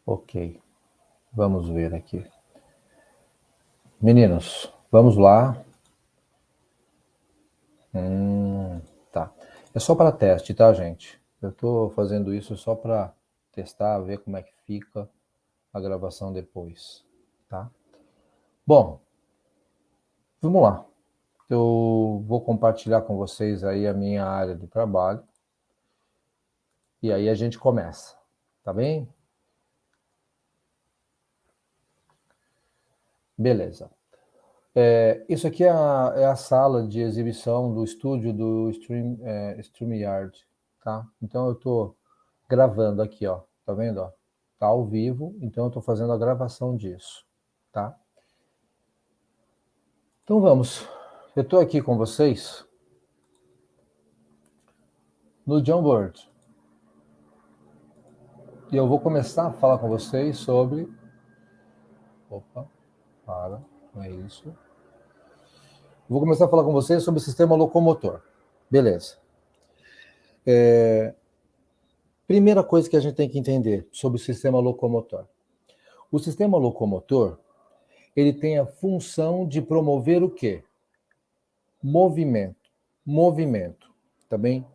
Ok, vamos ver aqui. Meninos, vamos lá. Tá. É só para teste, tá, gente? Eu estou fazendo isso só para testar, ver como é que fica a gravação depois, tá? Bom, vamos lá. Eu vou compartilhar com vocês aí a minha área de trabalho e aí a gente começa, tá bem? Beleza. Isso aqui é a sala de exibição do estúdio do StreamYard, tá? Então eu estou gravando aqui, ó, tá vendo? Ó? Tá ao vivo, então eu estou fazendo a gravação disso, tá? Então vamos. Eu estou aqui com vocês no Jamboard e eu vou começar a falar com vocês sobre. Opa, não é isso. Vou começar a falar com vocês sobre o sistema locomotor. Beleza. Primeira coisa que a gente tem que entender sobre o sistema locomotor. O sistema locomotor, ele tem a função de promover o quê? Movimento. Movimento, tá bem?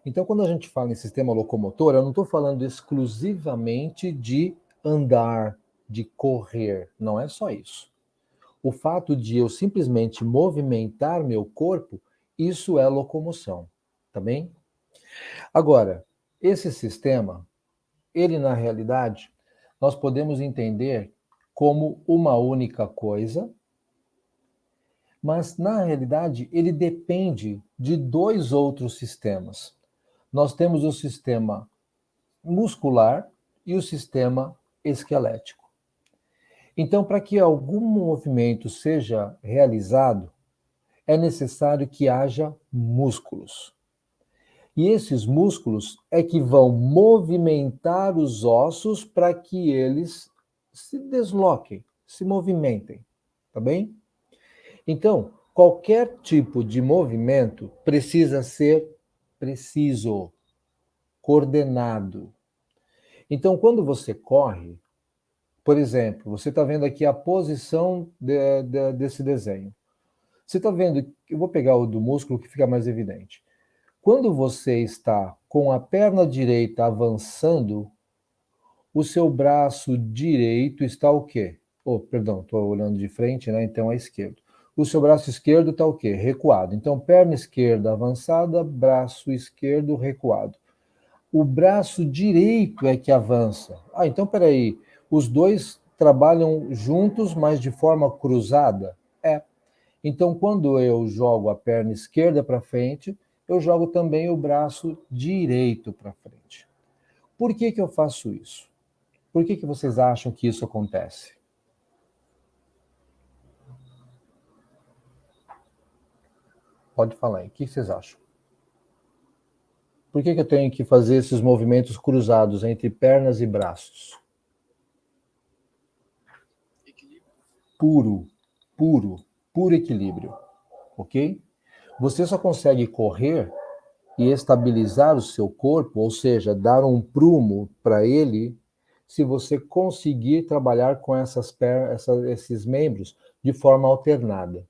Então, quando a gente fala em sistema locomotor, eu não estou falando exclusivamente de andar, de correr. Não é só isso. O fato de eu simplesmente movimentar meu corpo, isso é locomoção, tá bem? Agora, esse sistema, ele na realidade, nós podemos entender como uma única coisa, mas na realidade ele depende de dois outros sistemas. Nós temos o sistema muscular e o sistema esquelético. Então, para que algum movimento seja realizado, é necessário que haja músculos. E esses músculos é que vão movimentar os ossos para que eles se desloquem, se movimentem, tá bem? Então, qualquer tipo de movimento precisa ser preciso, coordenado. Então, quando você corre, por exemplo, você está vendo aqui a posição desse desenho. Você está vendo, eu vou pegar o do músculo que fica mais evidente. Quando você está com a perna direita avançando, o seu braço direito está o quê? Oh, perdão, estou olhando de frente, né? Então é esquerdo. O seu braço esquerdo está o quê? Recuado. Então, perna esquerda avançada, braço esquerdo recuado. O braço direito é que avança. Ah, então peraí. Os dois trabalham juntos, mas de forma cruzada? É. Então, quando eu jogo a perna esquerda para frente, eu jogo também o braço direito para frente. Por que eu faço isso? Por que vocês acham que isso acontece? Pode falar aí. O que vocês acham? Por que eu tenho que fazer esses movimentos cruzados entre pernas e braços? Puro, puro, puro equilíbrio, ok? Você só consegue correr e estabilizar o seu corpo, ou seja, dar um prumo para ele, se você conseguir trabalhar com esses membros de forma alternada.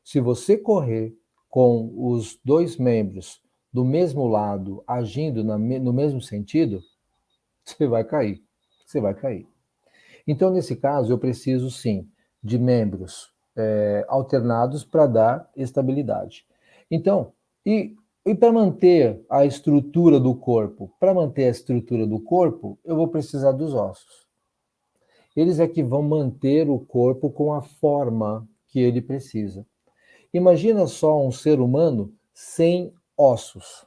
Se você correr com os dois membros do mesmo lado, agindo no mesmo sentido, você vai cair. Você vai cair. Então, nesse caso, eu preciso sim de membros alternados para dar estabilidade. Então, e para manter a estrutura do corpo? Para manter a estrutura do corpo, eu vou precisar dos ossos. Eles é que vão manter o corpo com a forma que ele precisa. Imagina só um ser humano sem ossos.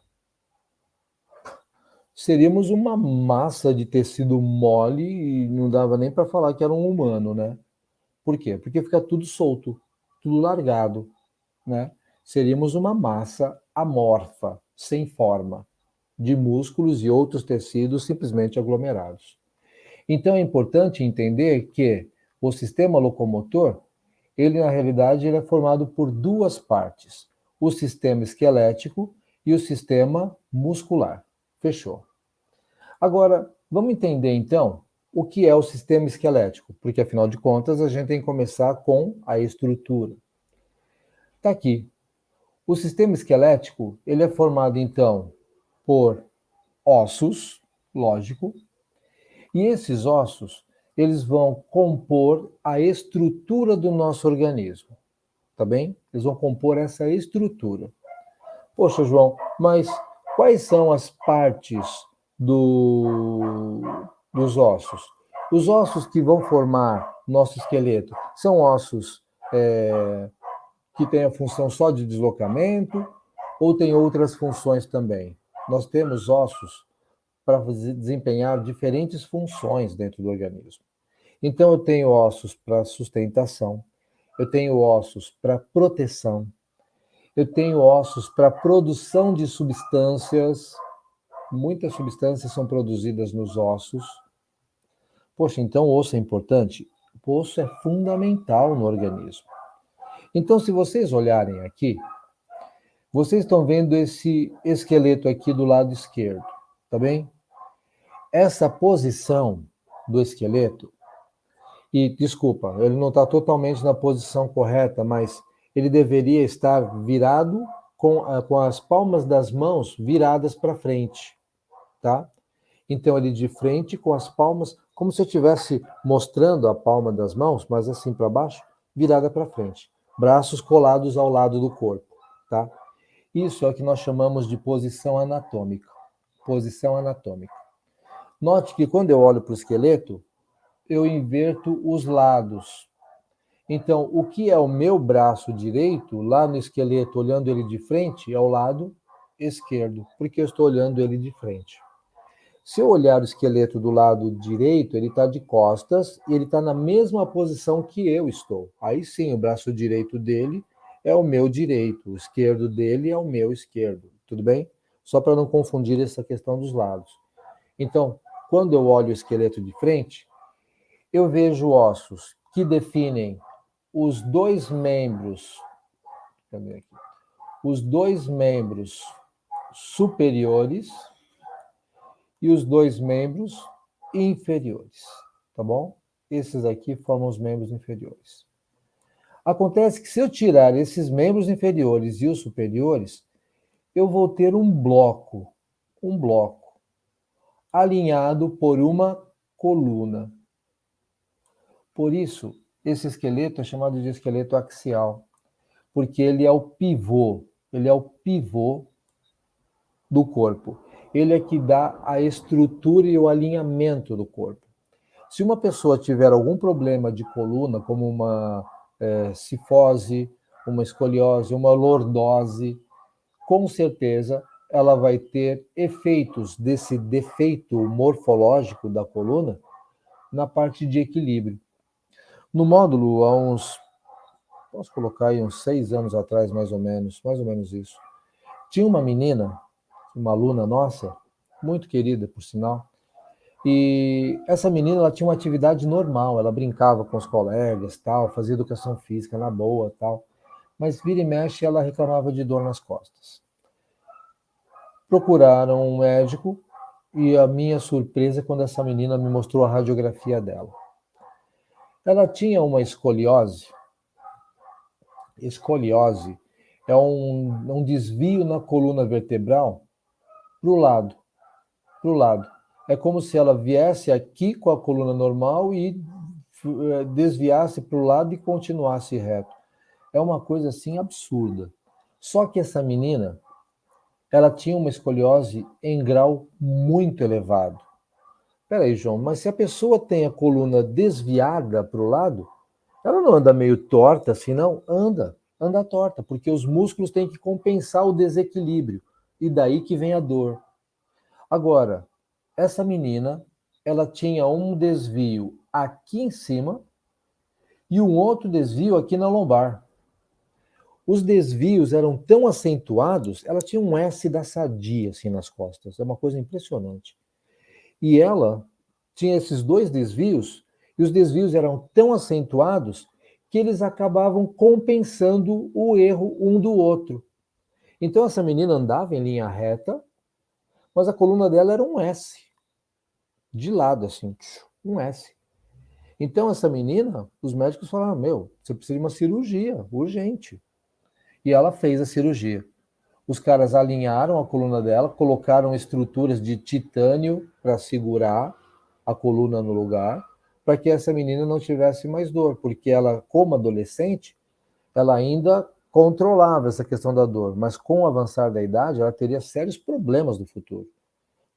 Seríamos uma massa de tecido mole e não dava nem para falar que era um humano, né? Por quê? Porque fica tudo solto, tudo largado, né? Seríamos uma massa amorfa, sem forma, de músculos e outros tecidos simplesmente aglomerados. Então é importante entender que o sistema locomotor, ele na realidade ele é formado por duas partes: o sistema esquelético e o sistema muscular. Fechou. Agora, Vamos entender, então, o que é o sistema esquelético, porque, afinal de contas, a gente tem que começar com a estrutura. Está aqui. O sistema esquelético, ele é formado, então, por ossos, lógico, e esses ossos, eles vão compor a estrutura do nosso organismo, tá bem? Eles vão compor essa estrutura. Poxa, João, mas quais são as partes dos ossos? Os ossos que vão formar nosso esqueleto são ossos que têm a função só de deslocamento ou tem outras funções também? Nós temos ossos para desempenhar diferentes funções dentro do organismo. Então, eu tenho ossos para sustentação, eu tenho ossos para proteção, eu tenho ossos para produção de substâncias, muitas substâncias são produzidas nos ossos. Poxa, então o osso é importante? O osso é fundamental no organismo. Então, se vocês olharem aqui, vocês estão vendo esse esqueleto aqui do lado esquerdo, tá bem? Essa posição do esqueleto, e desculpa, ele não está totalmente na posição correta, mas ele deveria estar virado com as palmas das mãos viradas para frente, tá? Então ele de frente com as palmas, como se eu estivesse mostrando a palma das mãos, mas assim para baixo, virada para frente. Braços colados ao lado do corpo, tá? Isso é o que nós chamamos de posição anatômica. Posição anatômica. Note que quando eu olho para o esqueleto, eu inverto os lados. Então, o que é o meu braço direito, lá no esqueleto, olhando ele de frente, é o lado esquerdo, porque eu estou olhando ele de frente. Se eu olhar o esqueleto do lado direito, ele está de costas e ele está na mesma posição que eu estou. Aí sim, o braço direito dele é o meu direito, o esquerdo dele é o meu esquerdo. Tudo bem? Só para não confundir essa questão dos lados. Então, quando eu olho o esqueleto de frente, eu vejo ossos que definem os dois membros, cadê aqui? Os dois membros superiores e os dois membros inferiores, tá bom? Esses aqui formam os membros inferiores. Acontece que se eu tirar esses membros inferiores e os superiores, eu vou ter um bloco, alinhado por uma coluna. Por isso, esse esqueleto é chamado de esqueleto axial, porque ele é o pivô do corpo. Ele é que dá a estrutura e o alinhamento do corpo. Se uma pessoa tiver algum problema de coluna, como uma cifose, uma escoliose, uma lordose, com certeza ela vai ter efeitos desse defeito morfológico da coluna na parte de equilíbrio. No módulo, posso colocar aí uns 6 anos atrás, mais ou menos isso, tinha uma menina, uma aluna nossa, muito querida, por sinal, e essa menina, ela tinha uma atividade normal, ela brincava com os colegas, tal, fazia educação física na boa, tal, mas vira e mexe ela reclamava de dor nas costas. Procuraram um médico e a minha surpresa quando essa menina me mostrou a radiografia dela. Ela tinha uma escoliose. Escoliose é um desvio na coluna vertebral para o lado. É como se ela viesse aqui com a coluna normal e desviasse para o lado e continuasse reto. É uma coisa assim absurda. Só que essa menina, ela tinha uma escoliose em grau muito elevado. Peraí, João, mas se a pessoa tem a coluna desviada para o lado, ela não anda meio torta assim, não? Anda torta, porque os músculos têm que compensar o desequilíbrio. E daí que vem a dor. Agora, essa menina, ela tinha um desvio aqui em cima e um outro desvio aqui na lombar. Os desvios eram tão acentuados, ela tinha um S da sadia assim nas costas. É uma coisa impressionante. E ela tinha esses dois desvios, e os desvios eram tão acentuados que eles acabavam compensando o erro um do outro. Então essa menina andava em linha reta, mas a coluna dela era um S. de lado, assim, um S. Então, essa menina, os médicos falaram, você precisa de uma cirurgia, urgente. E ela fez a cirurgia. Os caras alinharam a coluna dela, colocaram estruturas de titânio para segurar a coluna no lugar, para que essa menina não tivesse mais dor, porque ela, como adolescente, ela ainda controlava essa questão da dor, mas com o avançar da idade, ela teria sérios problemas no futuro,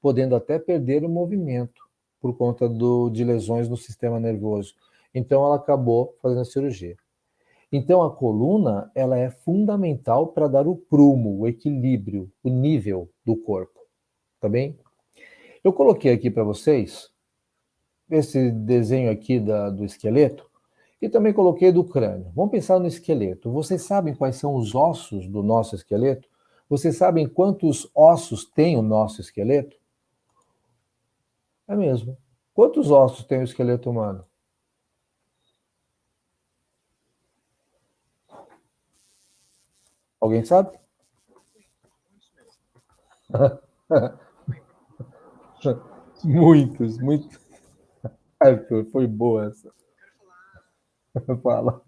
podendo até perder o movimento por conta de lesões no sistema nervoso. Então, ela acabou fazendo a cirurgia. Então, a coluna ela é fundamental para dar o prumo, o equilíbrio, o nível do corpo, tá bem? Eu coloquei aqui para vocês esse desenho aqui do esqueleto e também coloquei do crânio. Vamos pensar no esqueleto. Vocês sabem quais são os ossos do nosso esqueleto? Vocês sabem quantos ossos tem o nosso esqueleto? É mesmo. Quantos ossos tem o esqueleto humano? Alguém sabe? Muitos, muitos. Arthur, foi boa essa. Fala.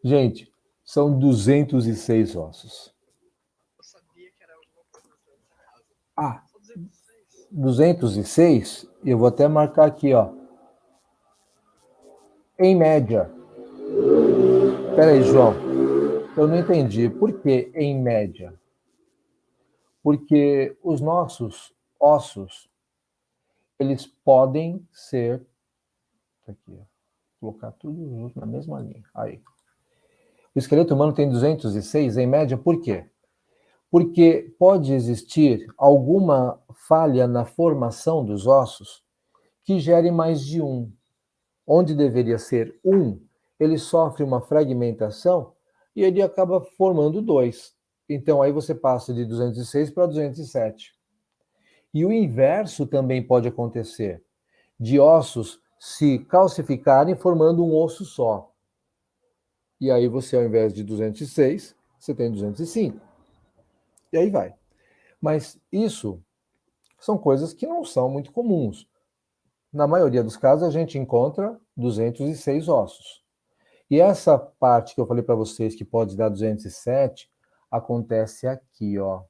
Gente, são 206 ossos. Ah, 206, eu vou até marcar aqui, ó. Em média. Peraí, João, eu não entendi. Por que em média? Porque os nossos ossos, eles podem ser. Aqui, ó. Vou colocar tudo junto na mesma linha. Aí. O esqueleto humano tem 206 em média, por quê? Porque pode existir alguma falha na formação dos ossos que gere mais de um. Onde deveria ser um, ele sofre uma fragmentação e ele acaba formando dois. Então aí você passa de 206 para 207. E o inverso também pode acontecer, de ossos se calcificarem formando um osso só. E aí você, ao invés de 206, você tem 205. E aí vai. Mas isso são coisas que não são muito comuns. Na maioria dos casos, a gente encontra 206 ossos. E essa parte que eu falei para vocês que pode dar 207, acontece aqui, ó,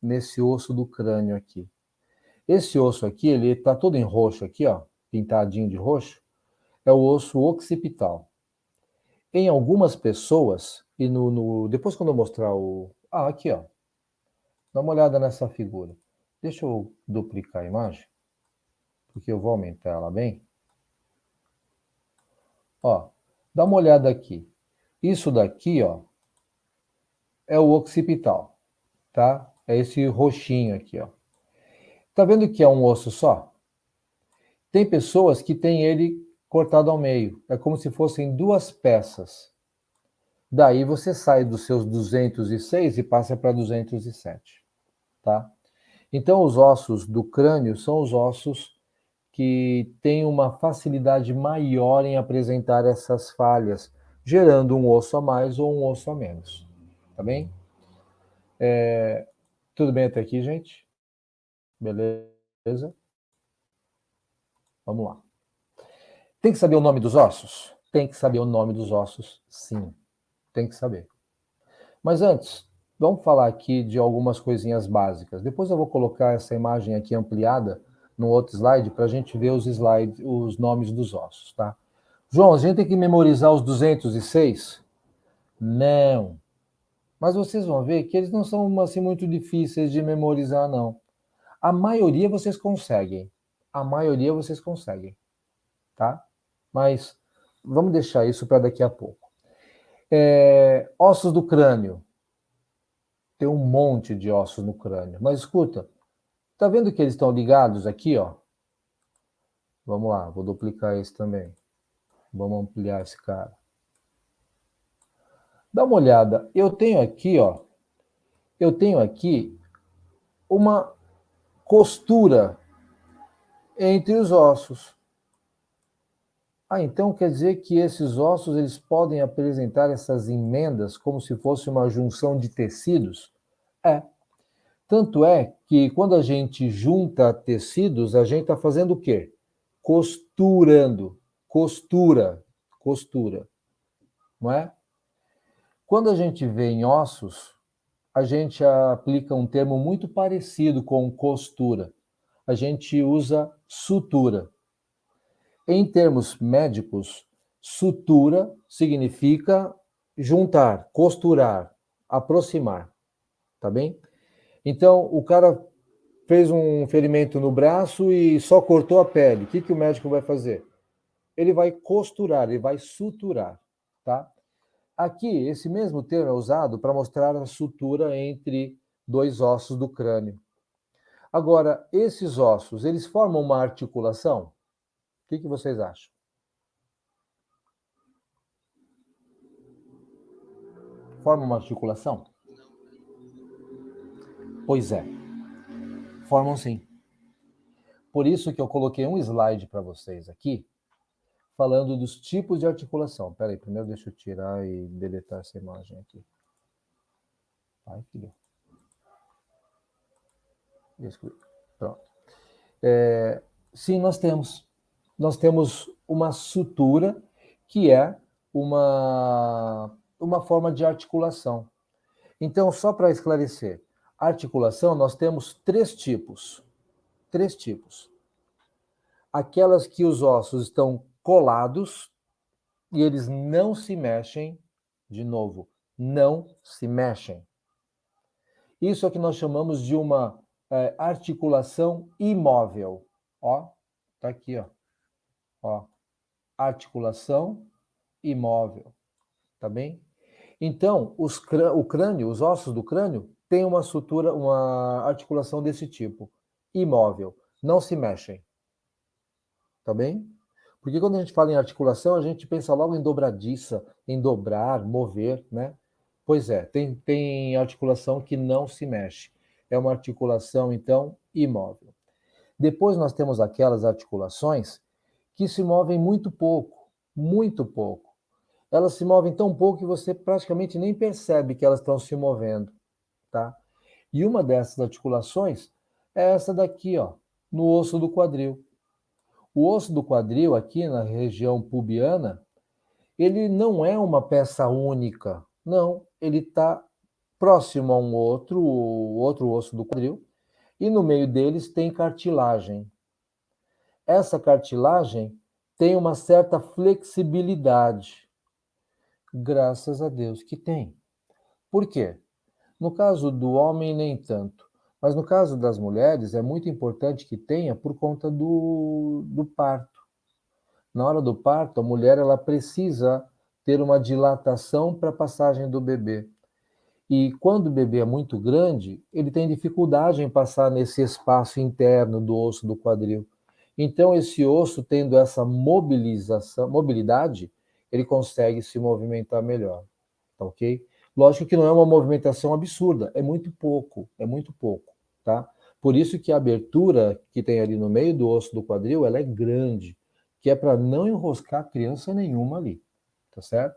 nesse osso do crânio aqui. Esse osso aqui, ele está todo em roxo aqui, ó, pintadinho de roxo, é o osso occipital. Em algumas pessoas, e depois quando eu mostrar o... Ah, aqui, ó. Dá uma olhada nessa figura. Deixa eu duplicar a imagem, porque eu vou aumentar ela bem. Ó, dá uma olhada aqui. Isso daqui, ó, é o occipital, tá? É esse roxinho aqui, ó. Tá vendo que é um osso só? Tem pessoas que têm ele cortado ao meio. É como se fossem duas peças. Daí você sai dos seus 206 e passa para 207, tá? Então os ossos do crânio são os ossos que têm uma facilidade maior em apresentar essas falhas, gerando um osso a mais ou um osso a menos, tá bem? Tudo bem até aqui, gente? Beleza? Vamos lá. Tem que saber o nome dos ossos? Tem que saber o nome dos ossos, sim. Tem que saber. Mas antes, vamos falar aqui de algumas coisinhas básicas. Depois eu vou colocar essa imagem aqui ampliada no outro slide para a gente ver os nomes dos ossos, tá? João, a gente tem que memorizar os 206? Não. Mas vocês vão ver que eles não são assim muito difíceis de memorizar, não. A maioria vocês conseguem. A maioria vocês conseguem, tá? Mas vamos deixar isso para daqui a pouco. Ossos do crânio. Tem um monte de ossos no crânio. Mas escuta, tá vendo que eles estão ligados aqui, ó? Vamos lá, vou duplicar esse também. Vamos ampliar esse cara. Dá uma olhada. Eu tenho aqui, ó. Eu tenho aqui uma costura entre os ossos. Ah, então quer dizer que esses ossos eles podem apresentar essas emendas como se fosse uma junção de tecidos? É. Tanto é que quando a gente junta tecidos, a gente está fazendo o quê? Costurando. Costura, não é? Quando a gente vê em ossos, a gente aplica um termo muito parecido com costura. A gente usa sutura. Em termos médicos, sutura significa juntar, costurar, aproximar, tá bem? Então, o cara fez um ferimento no braço e só cortou a pele. O que o médico vai fazer? Ele vai costurar, ele vai suturar, tá? Aqui, esse mesmo termo é usado para mostrar a sutura entre dois ossos do crânio. Agora, esses ossos, eles formam uma articulação? O que vocês acham? Formam uma articulação? Pois é, formam sim. Por isso que eu coloquei um slide para vocês aqui, falando dos tipos de articulação. Espera aí, primeiro deixa eu tirar e deletar essa imagem aqui. Ai, filho. Pronto. Sim, nós temos. Nós temos uma sutura, que é uma forma de articulação. Então, só para esclarecer, articulação nós temos três tipos. Três tipos. Aquelas que os ossos estão colados e eles não se mexem, de novo, não se mexem. Isso é o que nós chamamos de uma articulação imóvel. Ó, tá aqui, ó. Articulação imóvel, tá bem? Então, o crânio, os ossos do crânio, têm uma sutura, uma articulação desse tipo, imóvel, não se mexem, tá bem? Porque quando a gente fala em articulação, a gente pensa logo em dobradiça, em dobrar, mover, né? Pois é, tem articulação que não se mexe. É uma articulação, então, imóvel. Depois nós temos aquelas articulações que se movem muito pouco, muito pouco. Elas se movem tão pouco que você praticamente nem percebe que elas estão se movendo, tá? E uma dessas articulações é essa daqui, ó, no osso do quadril. O osso do quadril, aqui na região pubiana, ele não é uma peça única, não. Ele está próximo a um outro osso do quadril, e no meio deles tem cartilagem. Essa cartilagem tem uma certa flexibilidade. Graças a Deus que tem. Por quê? No caso do homem, nem tanto. Mas no caso das mulheres, é muito importante que tenha por conta do parto. Na hora do parto, a mulher ela precisa ter uma dilatação para a passagem do bebê. E quando o bebê é muito grande, ele tem dificuldade em passar nesse espaço interno do osso do quadril. Então, esse osso, tendo essa mobilidade, ele consegue se movimentar melhor, tá ok? Lógico que não é uma movimentação absurda, é muito pouco, tá? Por isso que a abertura que tem ali no meio do osso do quadril, ela é grande, que é para não enroscar criança nenhuma ali, tá certo?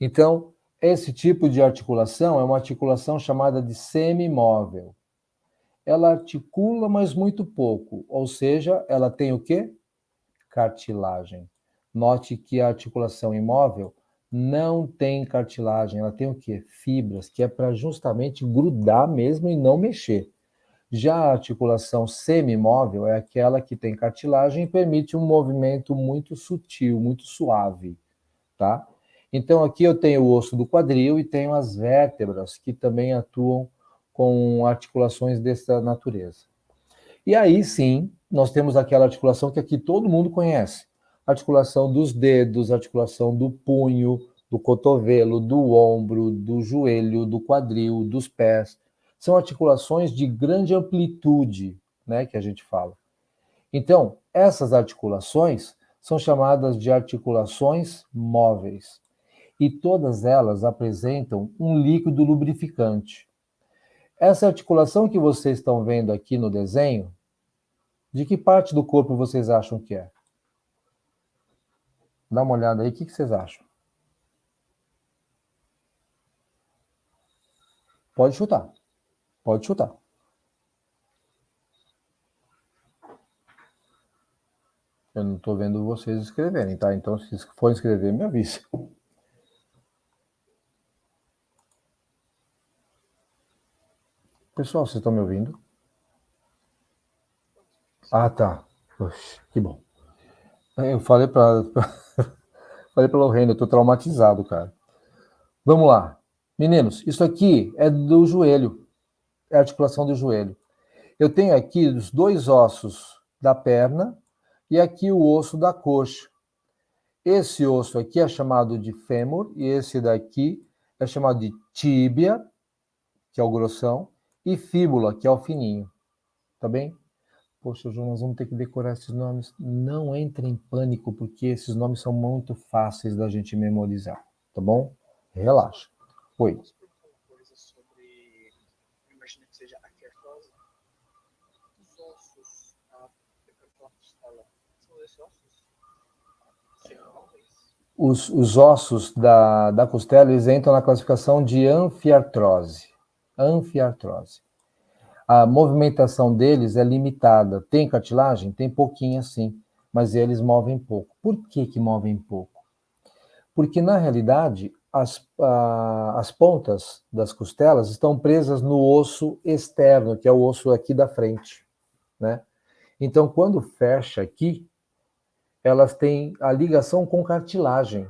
Então, esse tipo de articulação é uma articulação chamada de semimóvel. Ela articula, mas muito pouco, ou seja, ela tem o quê? Cartilagem. Note que a articulação imóvel não tem cartilagem, ela tem o quê? Fibras, que é para justamente grudar mesmo e não mexer. Já a articulação semimóvel é aquela que tem cartilagem e permite um movimento muito sutil, muito suave, tá? Então aqui eu tenho o osso do quadril e tenho as vértebras que também atuam com articulações dessa natureza. E aí sim, nós temos aquela articulação que aqui todo mundo conhece. Articulação dos dedos, articulação do punho, do cotovelo, do ombro, do joelho, do quadril, dos pés. São articulações de grande amplitude, né, que a gente fala. Então, essas articulações são chamadas de articulações móveis. E todas elas apresentam um líquido lubrificante. Essa articulação que vocês estão vendo aqui no desenho, de que parte do corpo vocês acham que é? Dá uma olhada aí, o que vocês acham? Pode chutar. Pode chutar. Eu não estou vendo vocês escreverem, tá? Então, se for escrever, me avise. Pessoal, vocês estão me ouvindo? Ah, tá. Oxe, que bom. Eu falei para falei para Lorena, eu tô traumatizado, cara. Vamos lá. Meninos, isso aqui é do joelho, é a articulação do joelho. Eu tenho aqui os dois ossos da perna e aqui o osso da coxa. Esse osso aqui é chamado de fêmur e esse daqui é chamado de tíbia, que é o grossão, e fíbula, que é o fininho. Tá bem? Poxa, João, nós vamos ter que decorar esses nomes. Não entre em pânico, porque esses nomes são muito fáceis da gente memorizar, tá bom? Relaxa. Oi. Posso perguntar uma coisa sobre, imagina que seja arquiartrose, os ossos, eu quero falar costela, são esses ossos? Semimóveis? Os ossos da costela, eles entram na classificação de anfiartrose. Anfiartrose. A movimentação deles é limitada. Tem cartilagem? Tem pouquinho sim, mas eles movem pouco. Por que que movem pouco? Porque, na realidade, as pontas das costelas estão presas no osso externo, que é o osso aqui da frente, né? Então, quando fecha aqui, elas têm a ligação com cartilagem.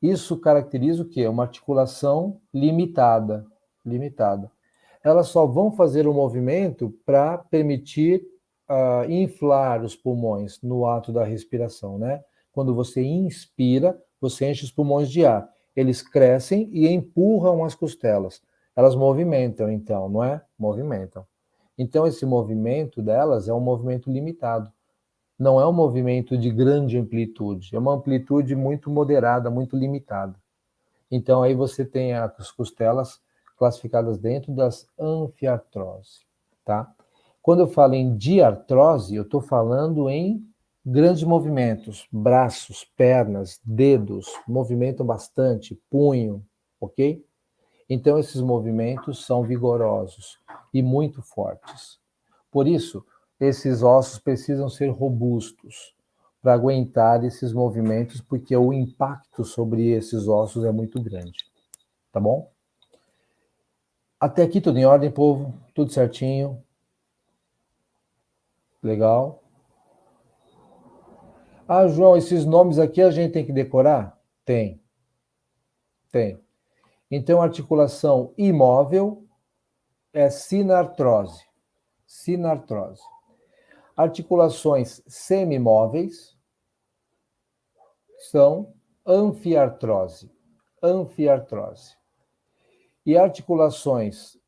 Isso caracteriza o quê? Uma articulação limitada, limitada. Elas só vão fazer o movimento para permitir inflar os pulmões no ato da respiração, né? Quando você inspira, você enche os pulmões de ar. Eles crescem e empurram as costelas. Elas movimentam, então, não é? Movimentam. Então, esse movimento delas é um movimento limitado. Não é um movimento de grande amplitude, é uma amplitude muito moderada, muito limitada. Então, aí você tem as costelas classificadas dentro das anfiartrose, tá? Quando eu falo em diartrose, eu estou falando em grandes movimentos, braços, pernas, dedos, movimentam bastante, punho, ok? Então, esses movimentos são vigorosos e muito fortes. Por isso, esses ossos precisam ser robustos para aguentar esses movimentos, porque o impacto sobre esses ossos é muito grande. Tá bom? Até aqui tudo em ordem, povo? Tudo certinho? Legal. Ah, João, esses nomes aqui a gente tem que decorar? Tem, tem. Então, articulação imóvel é sinartrose. Sinartrose. Articulações semimóveis são anfiartrose. Anfiartrose. E articulações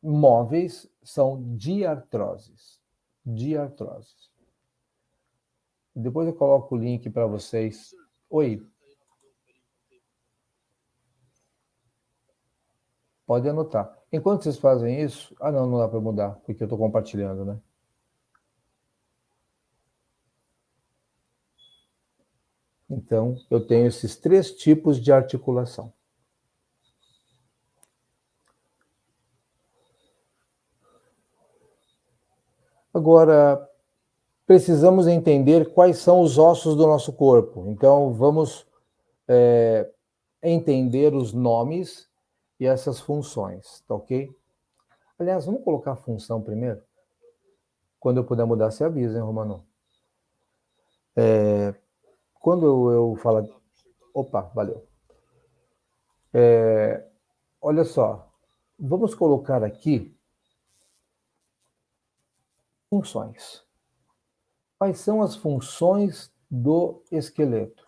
móveis são diartroses. Diartroses. Depois eu coloco o link para vocês. Oi. Pode anotar. Enquanto vocês fazem isso... Ah, não, não dá para mudar, porque eu estou compartilhando, né? Então, eu tenho esses 3 tipos de articulação. Agora, precisamos entender quais são os ossos do nosso corpo. Então, vamos entender os nomes e essas funções, tá ok? Aliás, vamos colocar a função primeiro? Quando eu puder mudar, você avisa, hein, Romano? Quando eu falar... Opa, valeu. Olha só, vamos colocar aqui funções. Quais são as funções do esqueleto?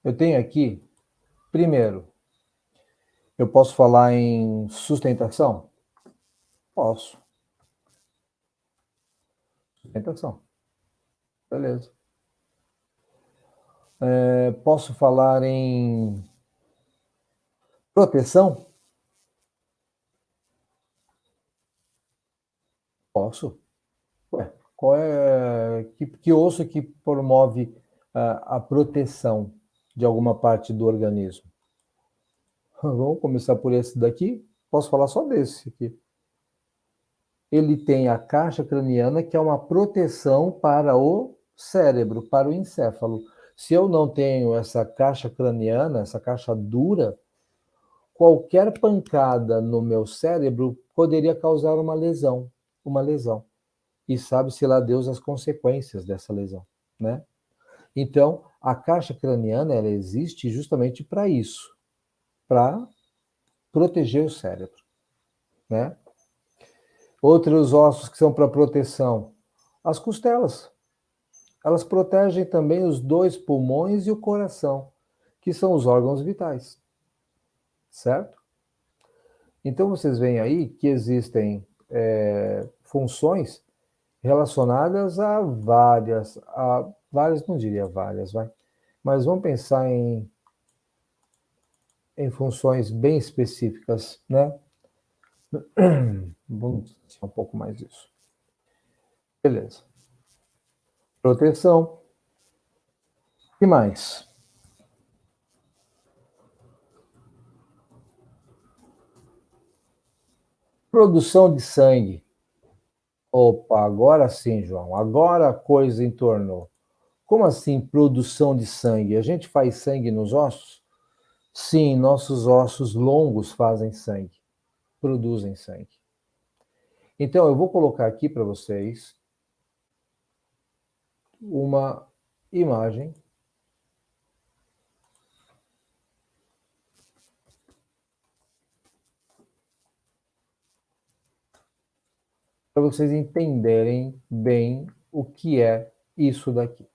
Eu tenho aqui, primeiro, eu posso falar em sustentação? Posso. Sustentação. Beleza. Posso falar em proteção? Posso. Ué, qual é que osso que promove a proteção de alguma parte do organismo? Vamos começar por esse daqui? Posso falar só desse aqui. Ele tem a caixa craniana, que é uma proteção para o cérebro, para o encéfalo. Se eu não tenho essa caixa craniana, essa caixa dura, qualquer pancada no meu cérebro poderia causar uma lesão, uma lesão. E sabe-se lá Deus as consequências dessa lesão, né? Então, a caixa craniana, ela existe justamente para isso, para proteger o cérebro, né? Outros ossos que são para proteção, as costelas. Elas protegem também os dois pulmões e o coração, que são os órgãos vitais, certo? Então vocês veem aí que existem funções relacionadas a várias, não diria várias, vai, mas vamos pensar em funções bem específicas, né? Vamos pensar um pouco mais disso. Beleza. Proteção. O que mais? Produção de sangue. Opa, agora sim, João. Agora a coisa entornou. Como assim produção de sangue? A gente faz sangue nos ossos? Sim, nossos ossos longos fazem sangue, produzem sangue. Então, eu vou colocar aqui para vocês uma imagem para vocês entenderem bem o que é isso daqui.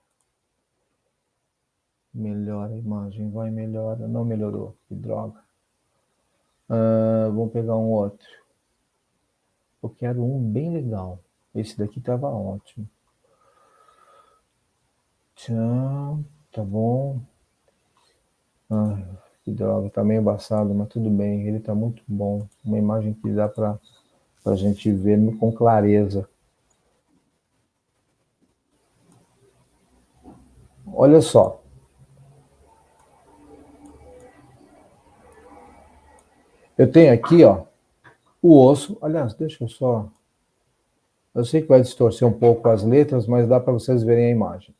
Melhora a imagem, vai, melhora. Não melhorou, que droga. Vamos pegar um outro. Eu quero um bem legal. Esse daqui estava ótimo. Tchau, tá bom. Que droga, tá meio embaçado, mas tudo bem. Ele tá muito bom. Uma imagem que dá para a gente ver com clareza. Olha só. Eu tenho aqui, ó, o osso. Aliás, deixa eu só. Eu sei que vai distorcer um pouco as letras, mas dá para vocês verem a imagem.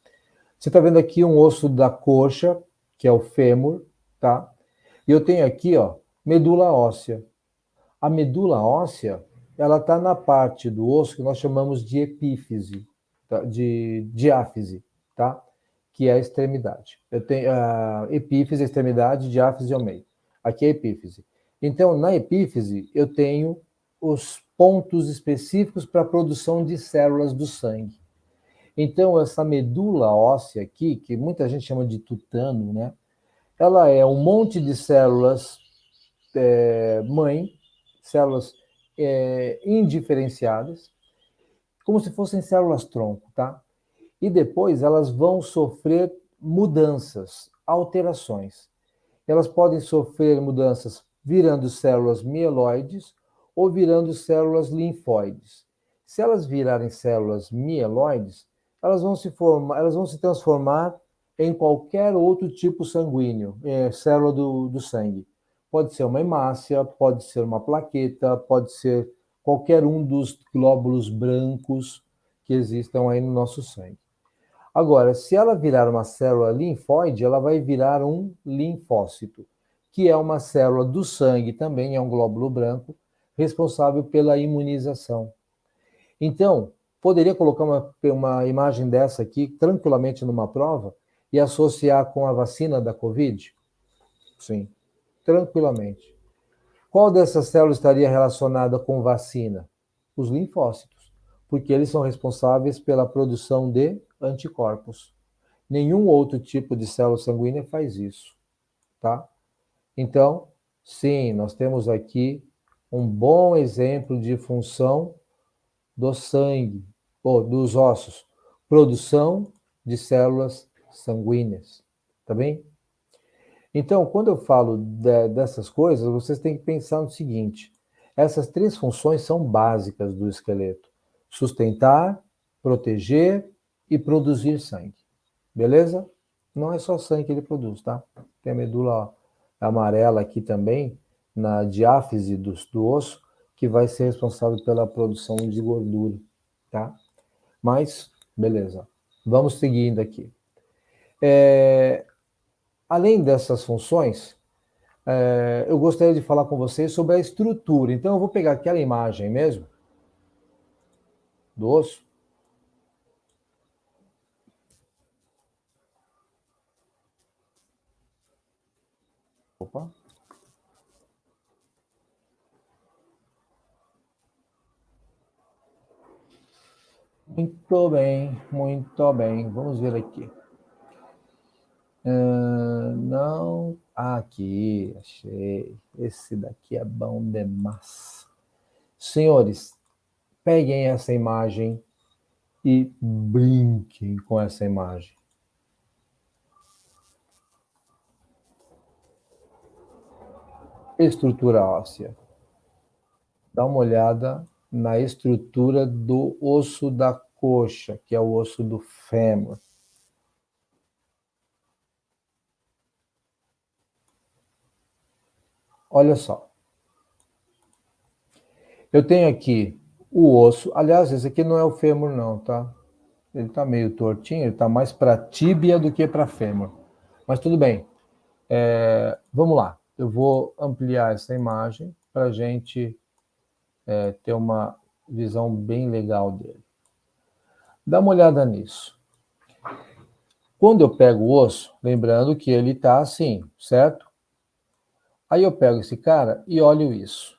Você está vendo aqui um osso da coxa, que é o fêmur, tá? E eu tenho aqui, ó, medula óssea. A medula óssea, ela está na parte do osso que nós chamamos de epífise, tá? De diáfise, tá? Que é a extremidade. Eu tenho a epífise, a extremidade, diáfise ao meio. Aqui é a epífise. Então, na epífise, eu tenho os pontos específicos para a produção de células do sangue. Então, essa medula óssea aqui, que muita gente chama de tutano, né? Ela é um monte de células mãe, células indiferenciadas, como se fossem células tronco, tá? E depois elas vão sofrer mudanças, alterações. Elas podem sofrer mudanças virando células mieloides ou virando células linfóides. Se elas virarem células mieloides, elas vão se transformar em qualquer outro tipo sanguíneo, célula do sangue. Pode ser uma hemácia, pode ser uma plaqueta, pode ser qualquer um dos glóbulos brancos que existam aí no nosso sangue. Agora, se ela virar uma célula linfóide, ela vai virar um linfócito, que é uma célula do sangue, também é um glóbulo branco, responsável pela imunização. Então, poderia colocar uma imagem dessa aqui tranquilamente numa prova e associar com a vacina da Covid? Sim, tranquilamente. Qual dessas células estaria relacionada com vacina? Os linfócitos, porque eles são responsáveis pela produção de anticorpos. Nenhum outro tipo de célula sanguínea faz isso, tá? Então, sim, nós temos aqui um bom exemplo de função do sangue, ou dos ossos, produção de células sanguíneas, tá bem? Então, quando eu falo dessas coisas, vocês têm que pensar no seguinte: essas três funções são básicas do esqueleto: sustentar, proteger e produzir sangue. Beleza? Não é só sangue que ele produz, tá? Tem a medula amarela aqui também, na diáfise do osso, que vai ser responsável pela produção de gordura, tá? Mas, beleza. Vamos seguindo aqui. Além dessas funções, eu gostaria de falar com vocês sobre a estrutura. Então, eu vou pegar aquela imagem mesmo, do osso. Opa. Muito bem, muito bem. Vamos ver aqui. Não. Aqui, achei. Esse daqui é bom demais. Senhores, peguem essa imagem e brinquem com essa imagem. Estrutura óssea. Dá uma olhada na estrutura do osso da coxa, que é o osso do fêmur. Olha só. Eu tenho aqui o osso. Aliás, esse aqui não é o fêmur, não, tá? Ele tá meio tortinho, ele tá mais para tíbia do que para fêmur. Mas tudo bem. Vamos lá. Eu vou ampliar essa imagem para a gente ter uma visão bem legal dele. Dá uma olhada nisso. Quando eu pego o osso, lembrando que ele está assim, certo? Aí eu pego esse cara e olho isso.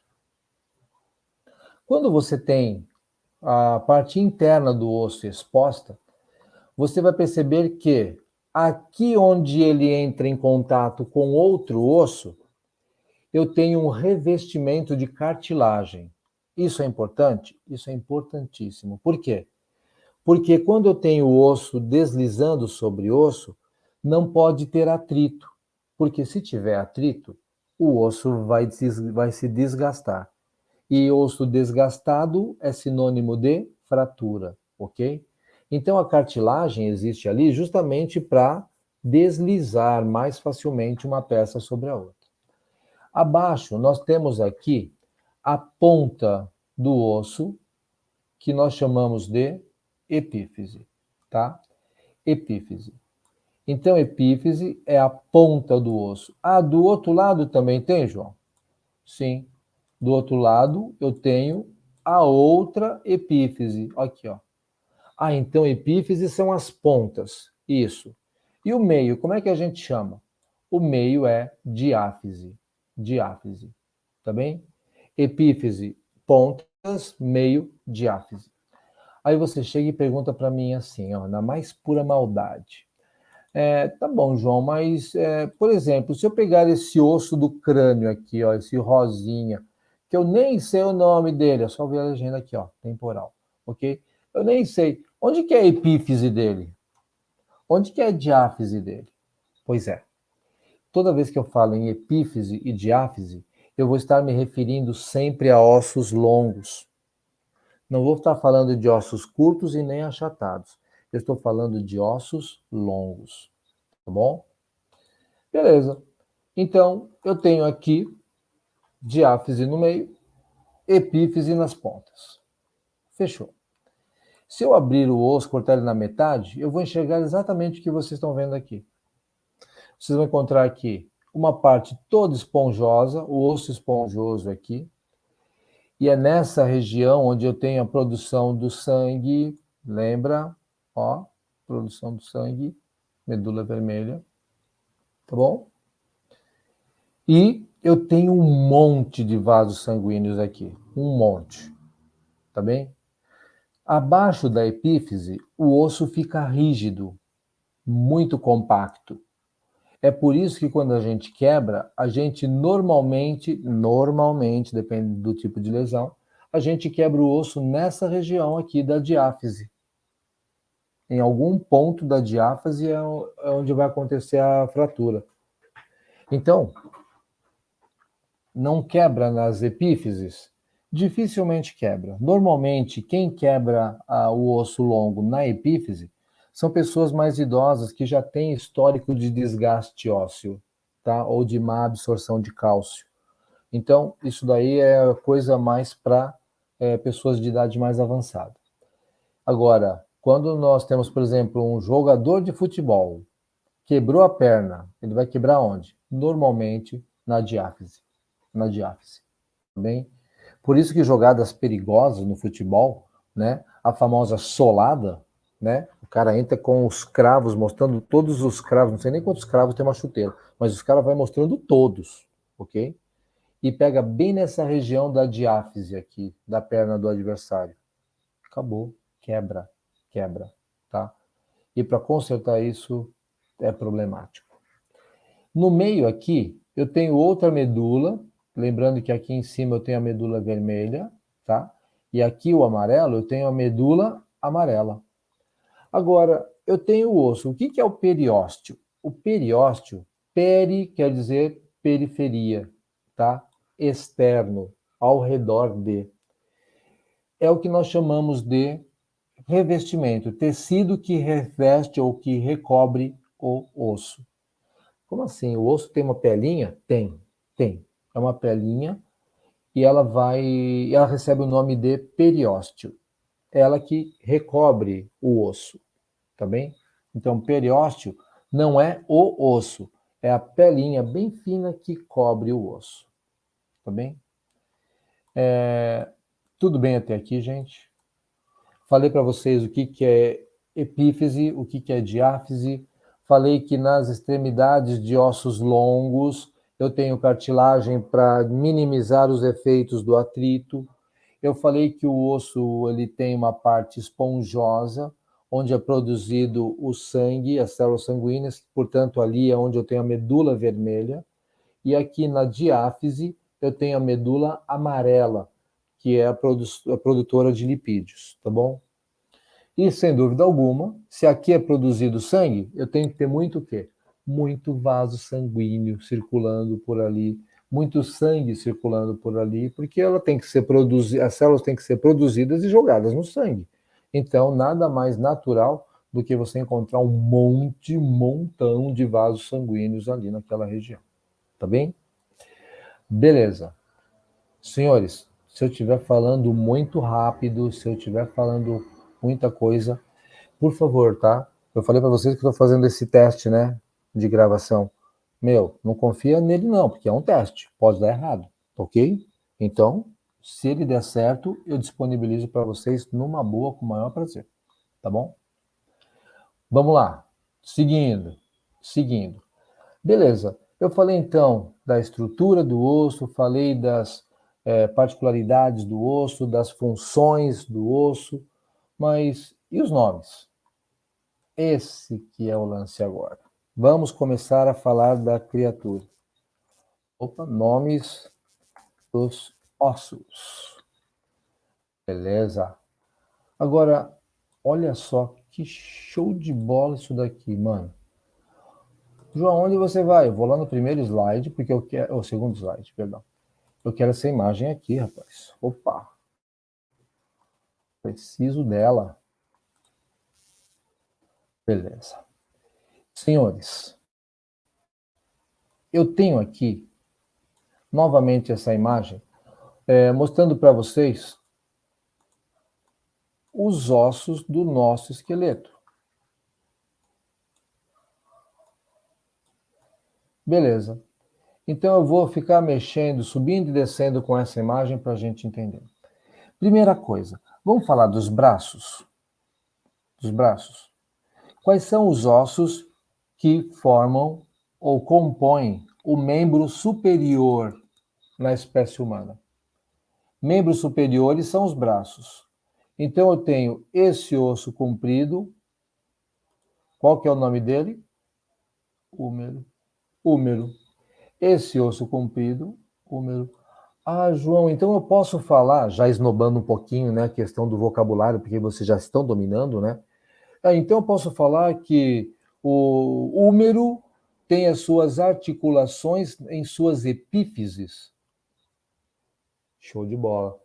Quando você tem a parte interna do osso exposta, você vai perceber que aqui onde ele entra em contato com outro osso, eu tenho um revestimento de cartilagem. Isso é importante? Isso é importantíssimo. Por quê? Porque quando eu tenho o osso deslizando sobre osso, não pode ter atrito. Porque se tiver atrito, o osso vai se desgastar. E osso desgastado é sinônimo de fratura, ok? Então a cartilagem existe ali justamente para deslizar mais facilmente uma peça sobre a outra. Abaixo nós temos aqui a ponta do osso, que nós chamamos de epífise, tá? Epífise. Então, epífise é a ponta do osso. Ah, do outro lado também tem, João? Sim. Do outro lado, eu tenho a outra epífise. Aqui, ó. Ah, então epífise são as pontas. Isso. E o meio, como é que a gente chama? O meio é diáfise. Diáfise. Tá bem? Epífise, pontas, meio, diáfise. Aí você chega e pergunta para mim assim, ó, na mais pura maldade. Tá bom, João, mas, por exemplo, se eu pegar esse osso do crânio aqui, ó, esse rosinha, que eu nem sei o nome dele, é só ver a legenda aqui, ó, temporal, ok? Eu nem sei. Onde que é a epífise dele? Onde que é a diáfise dele? Pois é. Toda vez que eu falo em epífise e diáfise, eu vou estar me referindo sempre a ossos longos. Não vou estar falando de ossos curtos e nem achatados. Eu estou falando de ossos longos, tá bom? Beleza. Então, eu tenho aqui diáfise no meio, epífise nas pontas. Fechou. Se eu abrir o osso, cortar ele na metade, eu vou enxergar exatamente o que vocês estão vendo aqui. Vocês vão encontrar aqui uma parte toda esponjosa, o osso esponjoso aqui, e é nessa região onde eu tenho a produção do sangue, lembra? Ó, produção do sangue, medula vermelha, tá bom? E eu tenho um monte de vasos sanguíneos aqui, um monte, tá bem? Abaixo da epífise, o osso fica rígido, muito compacto. É por isso que quando a gente quebra, a gente normalmente, depende do tipo de lesão, a gente quebra o osso nessa região aqui da diáfise. Em algum ponto da diáfise é onde vai acontecer a fratura. Então, não quebra nas epífises? Dificilmente quebra. Normalmente, quem quebra o osso longo na epífise são pessoas mais idosas que já têm histórico de desgaste ósseo. tá? Ou de má absorção de cálcio. Então, isso daí é coisa mais para pessoas de idade mais avançada. Agora, quando nós temos, por exemplo, um jogador de futebol, quebrou a perna, ele vai quebrar onde? Normalmente na diáfise. Na diáfise, tá bem? Por isso que jogadas perigosas no futebol, né? A famosa solada, né? O cara entra com os cravos, mostrando todos os cravos, não sei nem quantos cravos tem uma chuteira, mas os caras vai mostrando todos, ok? E pega bem nessa região da diáfise aqui, da perna do adversário. Acabou, quebra, quebra, tá? E para consertar isso é problemático. No meio aqui, eu tenho outra medula, lembrando que aqui em cima eu tenho a medula vermelha, tá? E aqui o amarelo, eu tenho a medula amarela. Agora, eu tenho o osso. O que é o periósteo? O periósteo, peri quer dizer periferia, tá? Externo, ao redor de. É o que nós chamamos de revestimento, tecido que reveste ou que recobre o osso. Como assim? O osso tem uma pelinha? Tem, tem. É uma pelinha e ela recebe o nome de periósteo. Ela que recobre o osso, tá bem? Então, periósteo não é o osso, é a pelinha bem fina que cobre o osso, tá bem? Tudo bem até aqui, gente? Falei para vocês o que é epífise, o que é diáfise. Falei que nas extremidades de ossos longos eu tenho cartilagem para minimizar os efeitos do atrito. Eu falei que o osso ele tem uma parte esponjosa, onde é produzido o sangue, as células sanguíneas, portanto ali é onde eu tenho a medula vermelha. E aqui na diáfise eu tenho a medula amarela, que é a produtora de lipídios, tá bom? E, sem dúvida alguma, se aqui é produzido sangue, eu tenho que ter muito o quê? Muito vaso sanguíneo circulando por ali, muito sangue circulando por ali, porque ela tem que ser as células têm que ser produzidas e jogadas no sangue. Então, nada mais natural do que você encontrar um montão de vasos sanguíneos ali naquela região. Tá bem? Beleza. Senhores, se eu estiver falando muito rápido, se eu estiver falando muita coisa, por favor, tá? Eu falei para vocês que estou fazendo esse teste, né, de gravação. Meu, não confia nele não, porque é um teste, pode dar errado, ok? Então, se ele der certo, eu disponibilizo para vocês numa boa, com o maior prazer, tá bom? Vamos lá, seguindo. Beleza, eu falei então da estrutura do osso, falei das particularidades do osso, das funções do osso, mas e os nomes? Esse que é o lance agora. Vamos começar a falar da criatura. Opa, nomes dos ossos. Beleza. Agora, olha só que show de bola isso daqui, mano. João, onde você vai? Eu vou lá no primeiro slide, porque eu quero. O segundo slide, perdão. Eu quero essa imagem aqui, rapaz. Opa. Preciso dela. Beleza. Senhores, eu tenho aqui novamente essa imagem, mostrando para vocês os ossos do nosso esqueleto. Beleza. Então eu vou ficar mexendo, subindo e descendo com essa imagem para a gente entender. Primeira coisa, vamos falar dos braços? Dos braços. Quais são os ossos que formam ou compõem o membro superior na espécie humana? Membros superiores são os braços. Então eu tenho esse osso comprido. Qual que é o nome dele? Húmero. Húmero. Esse osso comprido, húmero. Ah, João, então eu posso falar, já esnobando um pouquinho, né, a questão do vocabulário, porque vocês já estão dominando, né? Então eu posso falar que o húmero tem as suas articulações em suas epífises. Show de bola.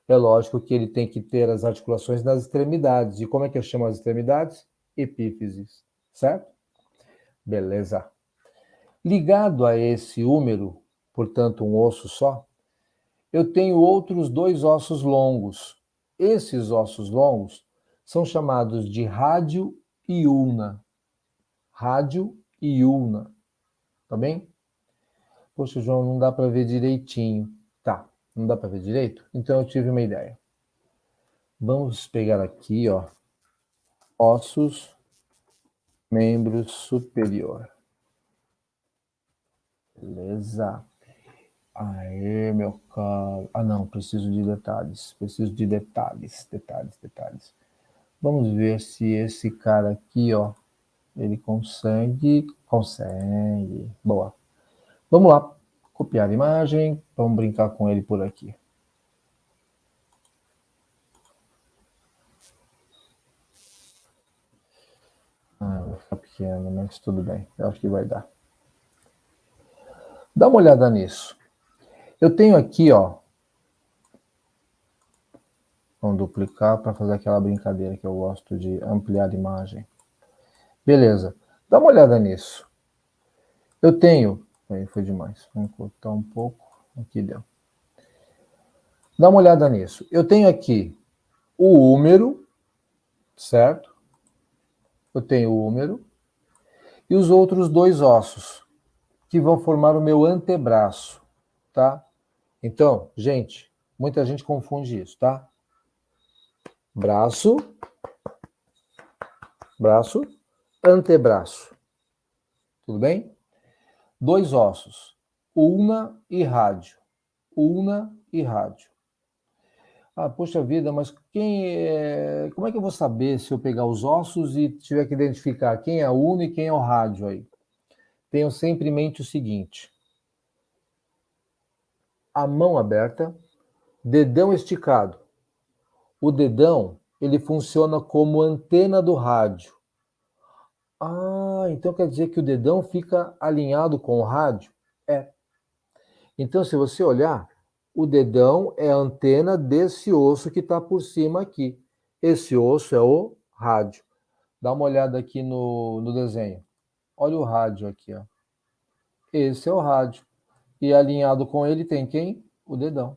É lógico que ele tem que ter as articulações nas extremidades. E como é que eu chamo as extremidades? Epífises, certo? Beleza. Ligado a esse húmero, portanto um osso só, eu tenho outros dois ossos longos. Esses ossos longos são chamados de rádio e ulna. Rádio e ulna, tá bem? Poxa, João, não dá para ver direitinho. Tá, não dá para ver direito? Então eu tive uma ideia. Vamos pegar aqui, ó, ossos, membro superior. Beleza. Aê, meu caro. Ah, não, preciso de detalhes. Preciso de detalhes. Vamos ver se esse cara aqui, ó, ele consegue. Consegue. Boa. Vamos lá. Copiar a imagem. Vamos brincar com ele por aqui. Vai ficar pequeno, mas tudo bem. Eu acho que vai dar. Dá uma olhada nisso. Eu tenho aqui, ó. Vamos duplicar para fazer aquela brincadeira que eu gosto de ampliar a imagem. Beleza. Dá uma olhada nisso. Eu tenho. Aí foi demais. Vamos cortar um pouco. Aqui deu. Dá uma olhada nisso. Eu tenho aqui o húmero, certo? Eu tenho o húmero e os outros dois ossos que vão formar o meu antebraço, tá? Então, gente, muita gente confunde isso, tá? Braço, antebraço. Tudo bem? Dois ossos, ulna e rádio. Ulna e rádio. Ah, poxa vida, mas como é que eu vou saber se eu pegar os ossos e tiver que identificar quem é a ulna e quem é o rádio aí? Tenham sempre em mente o seguinte: a mão aberta, dedão esticado. O dedão, ele funciona como antena do rádio. Ah, então quer dizer que o dedão fica alinhado com o rádio? É. Então, se você olhar, o dedão é a antena desse osso que está por cima aqui. Esse osso é o rádio. Dá uma olhada aqui no desenho. Olha o rádio aqui, ó. Esse é o rádio. E alinhado com ele tem quem? O dedão.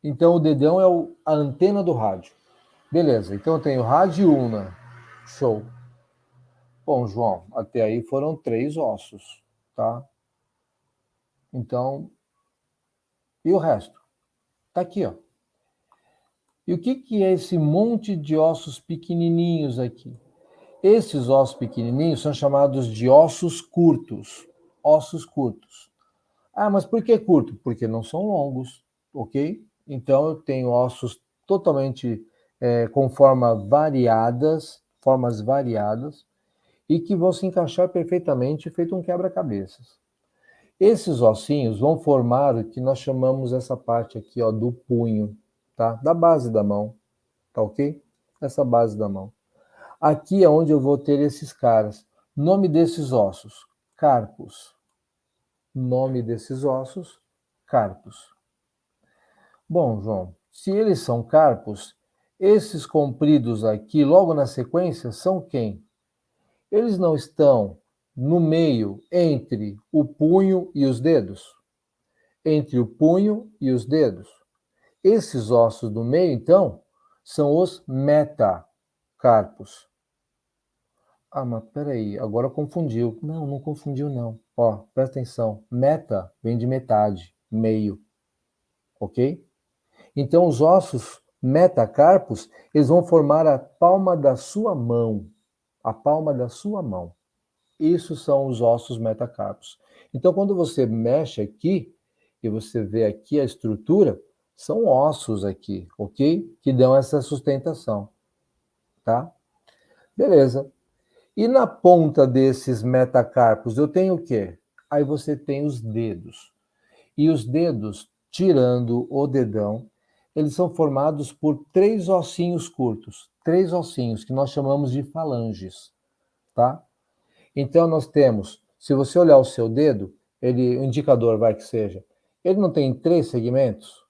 Então, o dedão é a antena do rádio. Beleza, então eu tenho rádio e ulna. Show. Bom, João, até aí foram 3 ossos, tá? Então, e o resto? Tá aqui, ó. E o que é esse monte de ossos pequenininhos aqui? Esses ossos pequenininhos são chamados de ossos curtos. Ossos curtos. Ah, mas por que curto? Porque não são longos, ok? Então eu tenho ossos totalmente com formas variadas, e que vão se encaixar perfeitamente, feito um quebra-cabeças. Esses ossinhos vão formar o que nós chamamos essa parte aqui, ó, do punho, tá? Da base da mão, tá ok? Essa base da mão. Aqui é onde eu vou ter esses caras. Nome desses ossos: carpos. Nome desses ossos: carpos. Bom, João, se eles são carpos, esses compridos aqui, logo na sequência, são quem? Eles não estão no meio entre o punho e os dedos? Entre o punho e os dedos. Esses ossos do meio, então, são os metacarpos. Ah, mas peraí, agora confundiu. Não, não confundiu não. Ó, presta atenção. Meta vem de metade, meio, ok? Então, os ossos metacarpos, eles vão formar a palma da sua mão. A palma da sua mão. Isso são os ossos metacarpos. Então, quando você mexe aqui, e você vê aqui a estrutura, são ossos aqui, ok? Que dão essa sustentação, tá? Beleza. E na ponta desses metacarpos, eu tenho o quê? Aí você tem os dedos. E os dedos, tirando o dedão, eles são formados por 3 ossinhos curtos. 3 ossinhos que nós chamamos de falanges, tá? Então nós temos, se você olhar o seu dedo, o indicador vai que seja, ele não tem 3 segmentos?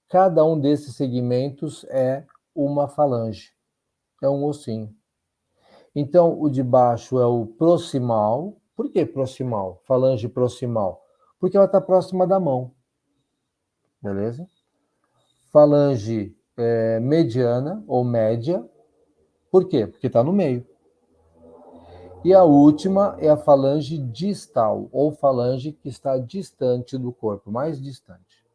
Cada um desses segmentos é uma falange, é um ossinho. Então o de baixo é o proximal, Por que proximal? Falange proximal? Porque ela está próxima da mão. Beleza? Falange mediana ou média. Por quê? Porque está no meio. E a última é a falange distal, ou falange que está distante do corpo, mais distante.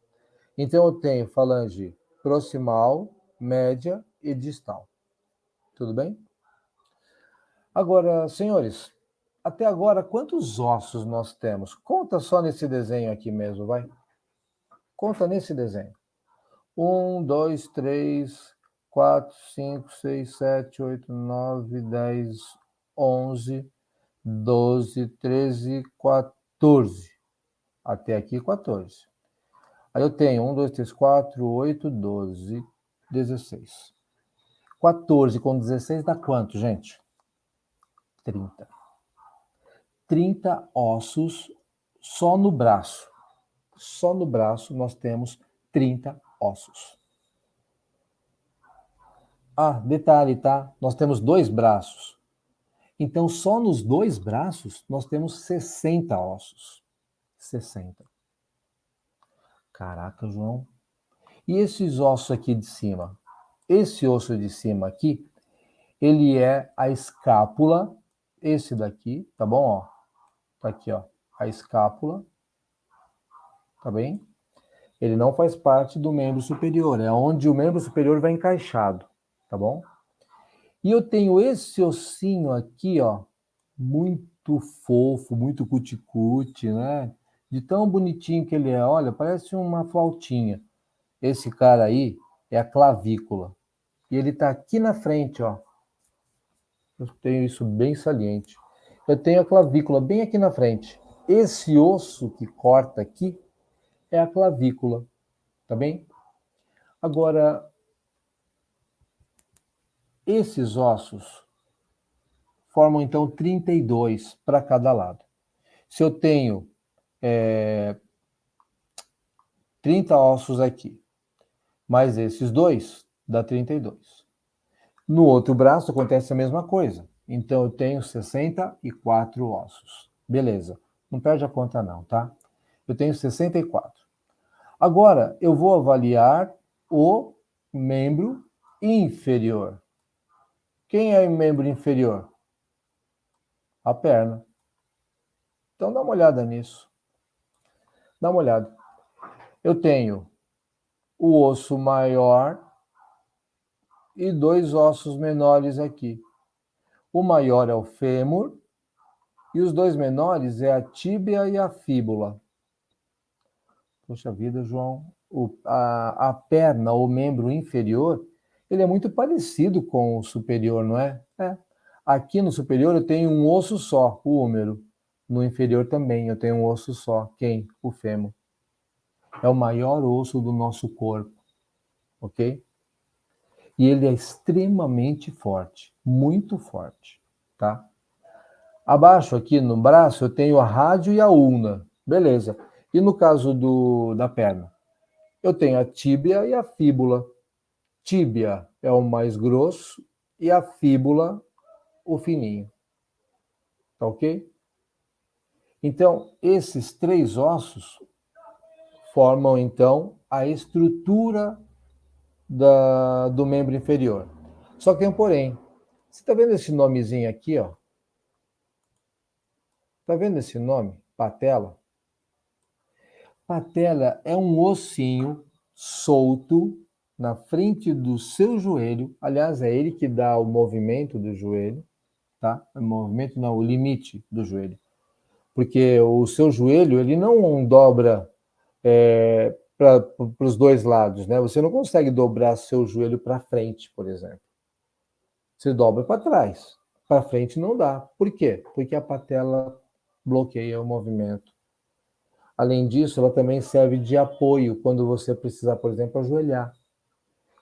Então eu tenho falange proximal, média e distal. Tudo bem? Agora, senhores, até agora quantos ossos nós temos? Conta só nesse desenho aqui mesmo, vai. Conta nesse desenho. 1, 2, 3, 4, 5, 6, 7, 8, 9, 10, 11, 12, 13, 14. Até aqui 14. Aí eu tenho 1, 2, 3, 4, 8, 12, 16. 14 com 16 dá quanto, gente? 30. 30 ossos só no braço. Só no braço nós temos 30 ossos. Ah, detalhe, tá? Nós temos 2 braços. Então, só nos 2 braços nós temos 60 ossos. 60. Caraca, João. E esses ossos aqui de cima? Esse osso de cima aqui, ele é a escápula. Esse daqui, tá bom? Ó, tá aqui, ó, a escápula. Tá bem? Ele não faz parte do membro superior. É onde o membro superior vai encaixado. Tá bom? E eu tenho esse ossinho aqui, ó, muito fofo, muito cuticute, né? De tão bonitinho que ele é. Olha, parece uma flautinha. Esse cara aí é a clavícula. E ele tá aqui na frente, ó. Eu tenho isso bem saliente. Eu tenho a clavícula bem aqui na frente. Esse osso que corta aqui é a clavícula, tá bem? Agora, esses ossos formam então 32 para cada lado. Se eu tenho 30 ossos aqui, mais esses dois, dá 32. No outro braço acontece a mesma coisa. Então eu tenho 64 ossos. Beleza. Não perde a conta não, tá? Eu tenho 64. Agora eu vou avaliar o membro inferior. Quem é o membro inferior? A perna. Então dá uma olhada nisso. Dá uma olhada. Eu tenho o osso maior e 2 ossos menores aqui. O maior é o fêmur e os 2 menores é a tíbia e a fíbula. Poxa vida, João. A perna, o membro inferior, ele é muito parecido com o superior, não é? É. Aqui no superior eu tenho um osso só, o húmero. No inferior também eu tenho um osso só. Quem? O fêmur. É o maior osso do nosso corpo, ok? E ele é extremamente forte, muito forte, tá? Abaixo aqui no braço eu tenho a rádio e a ulna, beleza. E no caso da perna? Eu tenho a tíbia e a fíbula. Tíbia é o mais grosso e a fíbula o fininho, tá ok? Então, esses 3 ossos formam então a estrutura do membro inferior. Só que tem um porém. Você está vendo esse nomezinho aqui, ó? Está vendo esse nome? Patela. Patela é um ossinho solto na frente do seu joelho. Aliás, é ele que dá o movimento do joelho, tá? O movimento não, o limite do joelho. Porque o seu joelho, ele não dobra para os 2 lados, né? Você não consegue dobrar seu joelho para frente, por exemplo. Você dobra para trás. Para frente não dá. Por quê? Porque a patela bloqueia o movimento. Além disso, ela também serve de apoio quando você precisar, por exemplo, ajoelhar.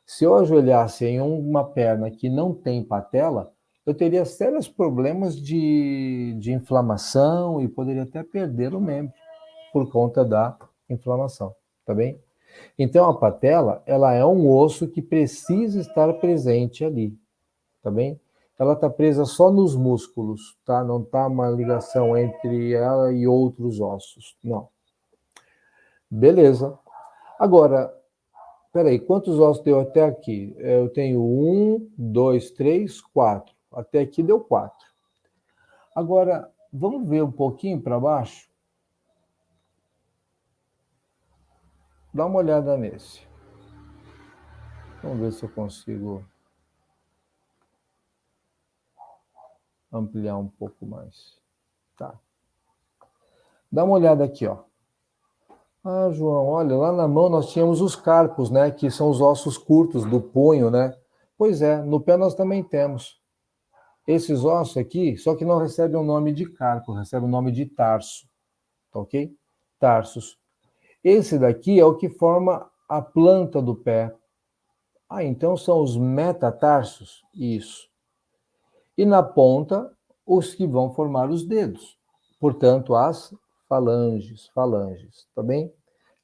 Se eu ajoelhasse em uma perna que não tem patela, eu teria sérios problemas de inflamação e poderia até perder o membro por conta da inflamação, tá bem? Então a patela, ela é um osso que precisa estar presente ali, tá bem? ela está presa só nos músculos, tá? Não está uma ligação entre ela e outros ossos, não. Beleza. Agora, peraí, quantos ossos deu até aqui? Eu tenho 1, 2, 3, 4. Até aqui deu 4. Agora, vamos ver um pouquinho para baixo? Dá uma olhada nesse. Vamos ver se eu consigo ampliar um pouco mais. Tá. Dá uma olhada aqui, ó. Ah, João, olha, lá na mão nós tínhamos os carpos, né? Que são os ossos curtos do punho, né? Pois é, no pé nós também temos. Esses ossos aqui, só que não recebem o nome de carpo, recebem o nome de tarso, tá ok? Tarsos. Esse daqui é o que forma a planta do pé. Ah, então são os metatarsos? Isso. E na ponta, os que vão formar os dedos. Portanto, as falanges, tá bem?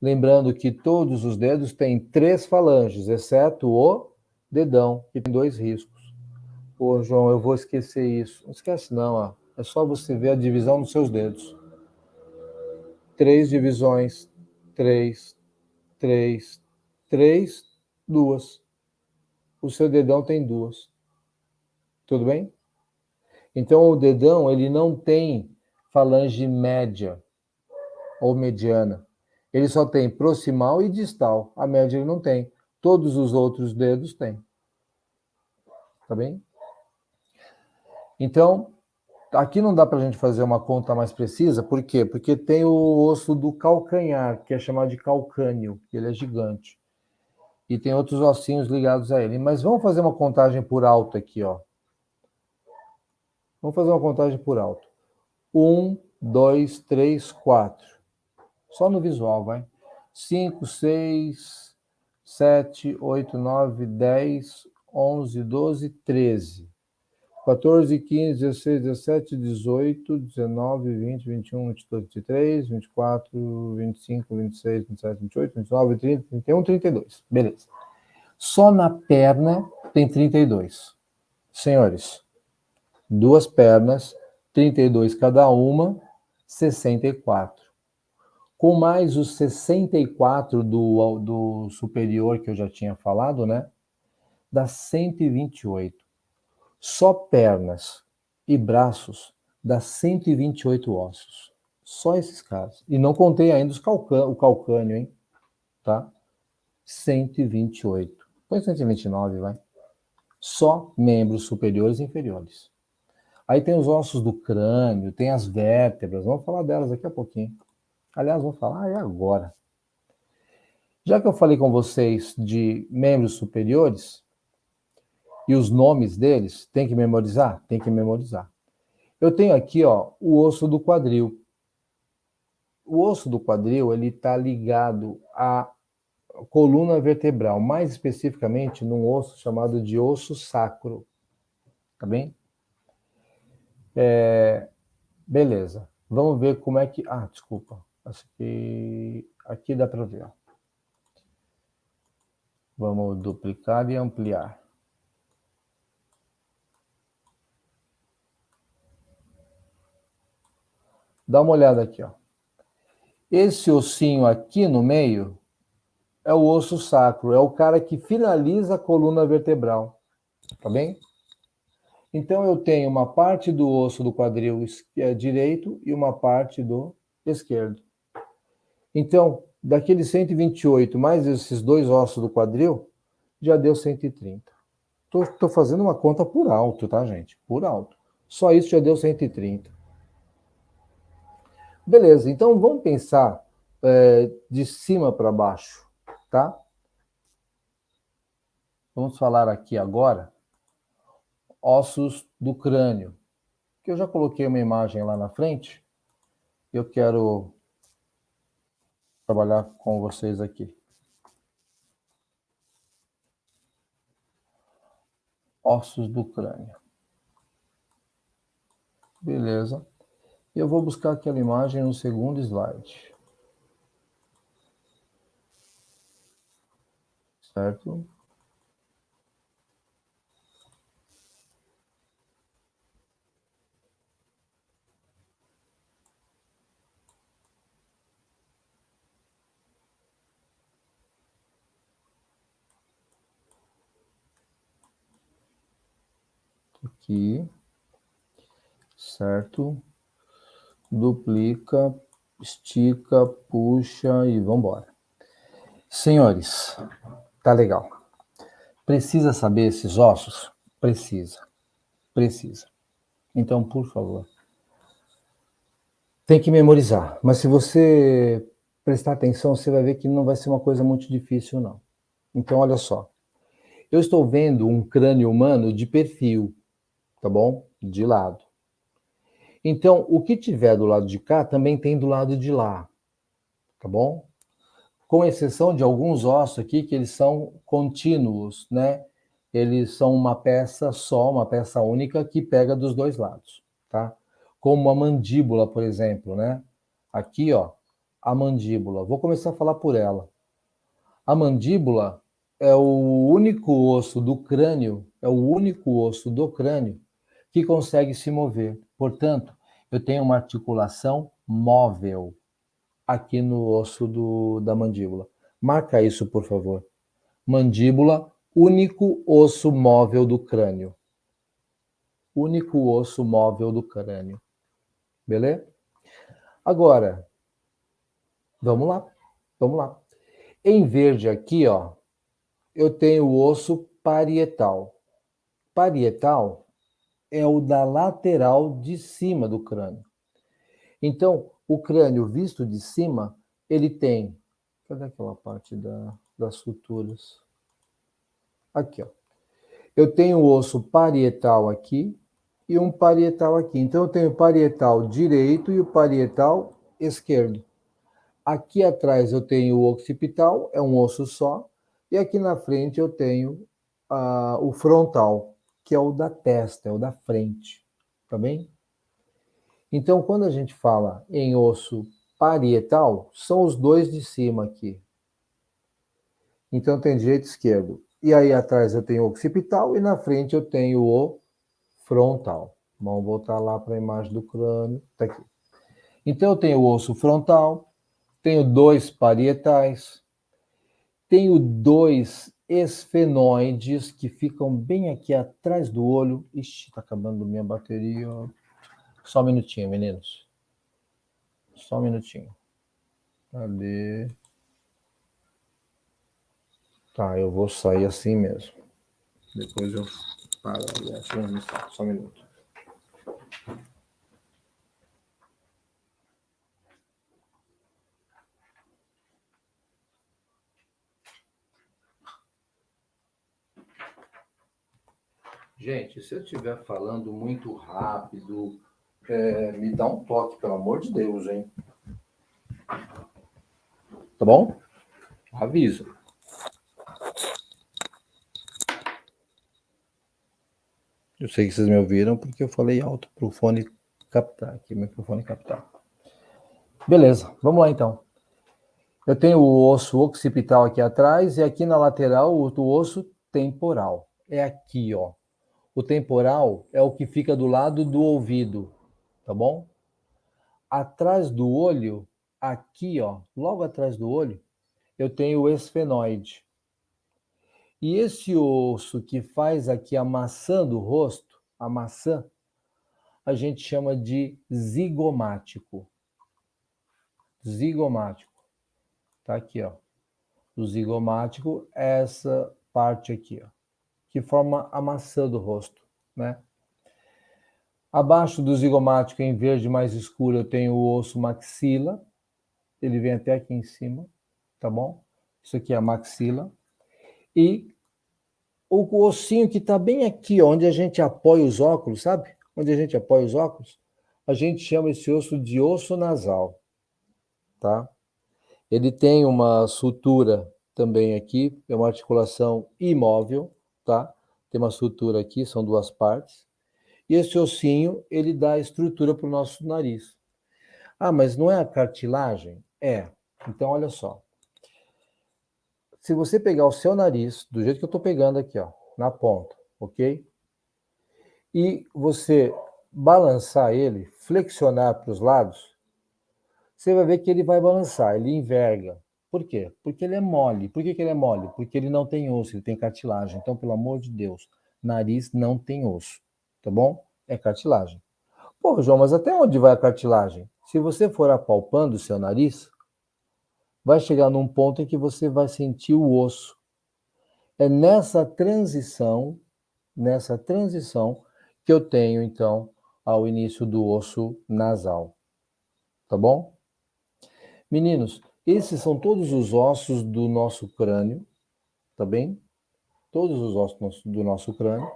Lembrando que todos os dedos têm 3 falanges, exceto o dedão, que tem 2 riscos. Pô, João, eu vou esquecer isso. Não esquece não, ó. É só você ver a divisão dos seus dedos. 3 divisões, 3, 3, 3, 2. O seu dedão tem 2. Tudo bem? Então, o dedão, ele não tem falange média ou mediana. Ele só tem proximal e distal. A média ele não tem. Todos os outros dedos têm. Tá bem? Então, aqui não dá para a gente fazer uma conta mais precisa. Por quê? Porque tem o osso do calcanhar, que é chamado de calcânio, que ele é gigante. E tem outros ossinhos ligados a ele. Mas vamos fazer uma contagem por alto aqui, ó. Vamos fazer uma contagem por alto. 1, 2, 3, 4. Só no visual, vai. 5, 6, 7, 8, 9, 10, 11, 12, 13. 14, 15, 16, 17, 18, 19, 20, 21, 22, 23, 24, 25, 26, 27, 28, 29, 30, 31, 32. Beleza. Só na perna tem 32. Senhores, 2 pernas, 32 cada uma, 64. Com mais os 64 do superior que eu já tinha falado, né? Dá 128. Só pernas e braços dá 128 ossos. Só esses caras. E não contei ainda o calcânio, hein? Tá? 128. Põe 129, vai. Só membros superiores e inferiores. Aí tem os ossos do crânio, tem as vértebras. Vamos falar delas daqui a pouquinho. Aliás, vamos falar agora. Já que eu falei com vocês de membros superiores e os nomes deles, tem que memorizar? Tem que memorizar. Eu tenho aqui, ó, o osso do quadril. O osso do quadril, ele está ligado à coluna vertebral, mais especificamente num osso chamado de osso sacro. Tá bem? Beleza. Vamos ver como é que... Ah, desculpa. Aqui dá para ver, ó. Vamos duplicar e ampliar. Dá uma olhada aqui, ó. Esse ossinho aqui no meio é o osso sacro, é o cara que finaliza a coluna vertebral, tá bem? Então eu tenho uma parte do osso do quadril direito e uma parte do esquerdo. Então, daqueles 128 mais esses 2 ossos do quadril, já deu 130. Tô fazendo uma conta por alto, tá, gente? Por alto. Só isso já deu 130. Beleza, então vamos pensar de cima para baixo, tá? Vamos falar aqui agora ossos do crânio, que eu já coloquei uma imagem lá na frente. Eu quero trabalhar com vocês aqui. Ossos do crânio. Beleza. Eu vou buscar aquela imagem no segundo slide. Certo? aqui, certo? Duplica, estica, puxa e vamos embora. Senhores, tá legal. Precisa saber esses ossos? Precisa. Então, por favor, tem que memorizar. Mas se você prestar atenção, você vai ver que não vai ser uma coisa muito difícil, não. Então, olha só. Eu estou vendo um crânio humano de perfil, tá bom? De lado. Então, o que tiver do lado de cá também tem do lado de lá, tá bom? Com exceção de alguns ossos aqui que eles são contínuos, né? Eles são uma peça só, uma peça única que pega dos dois lados, tá? Como a mandíbula, por exemplo, né? Aqui, ó, a mandíbula. Vou começar a falar por ela. A mandíbula é o único osso do crânio, que consegue se mover. Portanto, eu tenho uma articulação móvel aqui no osso da mandíbula. Marca isso, por favor. Mandíbula, único osso móvel do crânio. Único osso móvel do crânio. Beleza? Agora, vamos lá. Em verde aqui, ó, eu tenho o osso parietal. Parietal é o da lateral de cima do crânio. Então, o crânio visto de cima, ele tem... Cadê aquela parte das suturas? Aqui, ó. Eu tenho o osso parietal aqui e um parietal aqui. Então, eu tenho o parietal direito e o parietal esquerdo. Aqui atrás eu tenho o occipital, é um osso só. E aqui na frente eu tenho o frontal, que é o da testa, é o da frente. Tá bem? Então, quando a gente fala em osso parietal, são os dois de cima aqui. Então, tem direito e esquerdo. E aí atrás eu tenho o occipital e na frente eu tenho o frontal. Vamos voltar lá para a imagem do crânio. Tá aqui. Então, eu tenho o osso frontal, tenho dois parietais, tenho dois esfenoides que ficam bem aqui atrás do olho. Ixi, tá acabando minha bateria. Só um minutinho, meninos. Só um minutinho. Cadê? Tá, eu vou sair assim mesmo. Depois eu paro a transmissão. Só um minuto. Gente, se eu estiver falando muito rápido, me dá um toque, pelo amor de Deus, hein? Tá bom? Aviso. Eu sei que vocês me ouviram porque eu falei alto para o fone captar, aqui, o microfone captar. Beleza, vamos lá então. Eu tenho o osso occipital aqui atrás e aqui na lateral o osso temporal. É aqui, ó. O temporal é o que fica do lado do ouvido, tá bom? Atrás do olho, aqui, ó, logo atrás do olho, eu tenho o esfenoide. E esse osso que faz aqui a maçã do rosto, a maçã, a gente chama de zigomático. Zigomático. Tá aqui, ó. O zigomático é essa parte aqui, ó, que forma a maçã do rosto, né? Abaixo do zigomático, em verde mais escuro, eu tenho o osso maxila. Ele vem até aqui em cima, tá bom? Isso aqui é a maxila. E o ossinho que está bem aqui, onde a gente apoia os óculos, sabe? Onde a gente apoia os óculos, a gente chama esse osso de osso nasal, tá? Ele tem uma sutura também aqui, é uma articulação imóvel, tá? Tem uma sutura aqui, são duas partes. E esse ossinho, ele dá estrutura para o nosso nariz. Ah, mas não é a cartilagem? É. Então, olha só. Se você pegar o seu nariz, do jeito que eu estou pegando aqui, ó, na ponta, ok? E você balançar ele, flexionar para os lados, você vai ver que ele vai balançar, ele enverga. Por quê? Porque ele é mole. Por que ele é mole? Porque ele não tem osso, ele tem cartilagem. Então, pelo amor de Deus, nariz não tem osso, tá bom? É cartilagem. Pô, João, mas até onde vai a cartilagem? Se você for apalpando o seu nariz, vai chegar num ponto em que você vai sentir o osso. É nessa transição que eu tenho, então, ao início do osso nasal. Tá bom? Meninos, esses são todos os ossos do nosso crânio, tá bem? Todos os ossos do nosso crânio.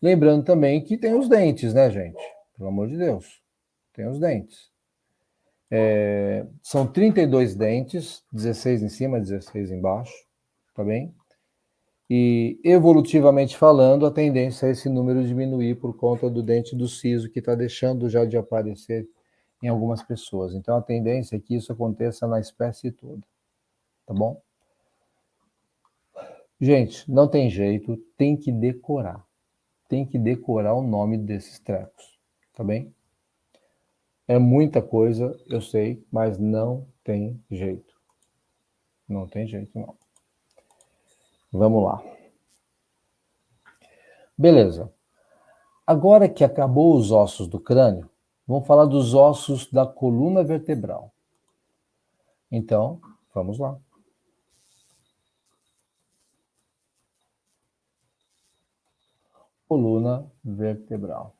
Lembrando também que tem os dentes, né, gente? Pelo amor de Deus. Tem os dentes. São 32 dentes, 16 em cima, 16 embaixo, tá bem? E evolutivamente falando, a tendência é esse número diminuir por conta do dente do siso, que está deixando já de aparecer em algumas pessoas. Então a tendência é que isso aconteça na espécie toda, tá bom? Gente, não tem jeito, tem que decorar. Tem que decorar o nome desses trecos, tá bem? É muita coisa, eu sei, mas não tem jeito. Não tem jeito, não. Vamos lá. Beleza. Agora que acabou os ossos do crânio, vamos falar dos ossos da coluna vertebral. Então, vamos lá. Coluna vertebral.